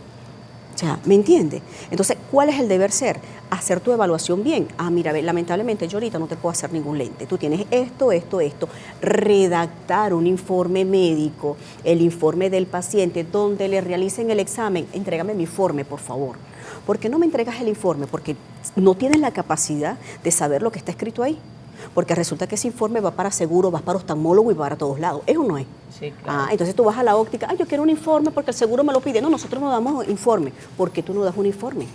C: O sea, ¿me entiende? Entonces, ¿cuál es el deber ser? Hacer tu evaluación bien. Mira, lamentablemente yo ahorita no te puedo hacer ningún lente. Tú tienes esto. Redactar un informe médico, el informe del paciente, donde le realicen el examen. Entrégame mi informe, por favor. ¿Por qué no me entregas el informe? Porque no tienes la capacidad de saber lo que está escrito ahí. Porque resulta que ese informe va para seguro, va para oftalmólogo y va para todos lados. ¿Eso no es?
A: Sí, claro.
C: Entonces tú vas a la óptica, yo quiero un informe porque el seguro me lo pide. No, nosotros no damos informe. ¿Por qué tú no das un informe?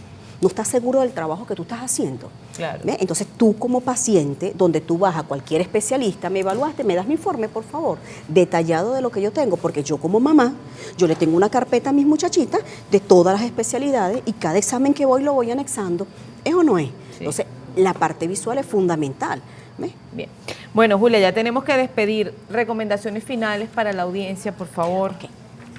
C: No estás seguro del trabajo que tú estás haciendo.
A: Claro.
C: ¿Ves? Entonces tú como paciente, donde tú vas a cualquier especialista, me evaluaste, me das mi informe, por favor, detallado de lo que yo tengo, porque yo como mamá, yo le tengo una carpeta a mis muchachitas de todas las especialidades y cada examen que voy lo voy anexando. ¿Eso no es?
A: Sí.
C: Entonces la parte visual es fundamental. ¿Ves?
A: Bien. Bueno, Julia, ya tenemos que despedir. Recomendaciones finales para la audiencia, por favor.
C: Okay.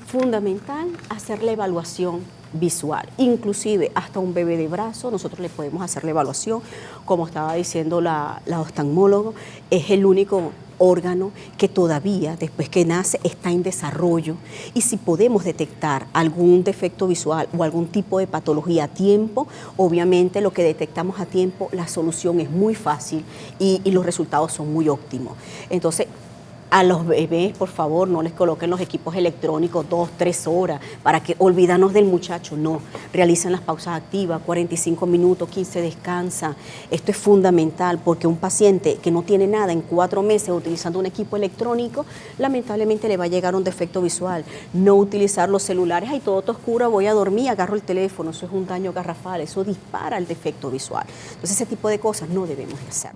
C: Fundamental hacer la evaluación visual, inclusive hasta un bebé de brazo nosotros le podemos hacer la evaluación, como estaba diciendo la oftalmólogo, es el único órgano que todavía después que nace está en desarrollo y si podemos detectar algún defecto visual o algún tipo de patología a tiempo, obviamente lo que detectamos a tiempo, la solución es muy fácil y los resultados son muy óptimos. Entonces, a los bebés, por favor, no les coloquen los equipos electrónicos 2, 3 horas para que olvidarnos del muchacho. No, realicen las pausas activas, 45 minutos, 15 descansa. Esto es fundamental porque un paciente que no tiene nada en 4 meses utilizando un equipo electrónico, lamentablemente le va a llegar un defecto visual. No utilizar los celulares, todo está oscuro, voy a dormir, agarro el teléfono, eso es un daño garrafal, eso dispara el defecto visual. Entonces ese tipo de cosas no debemos de hacer.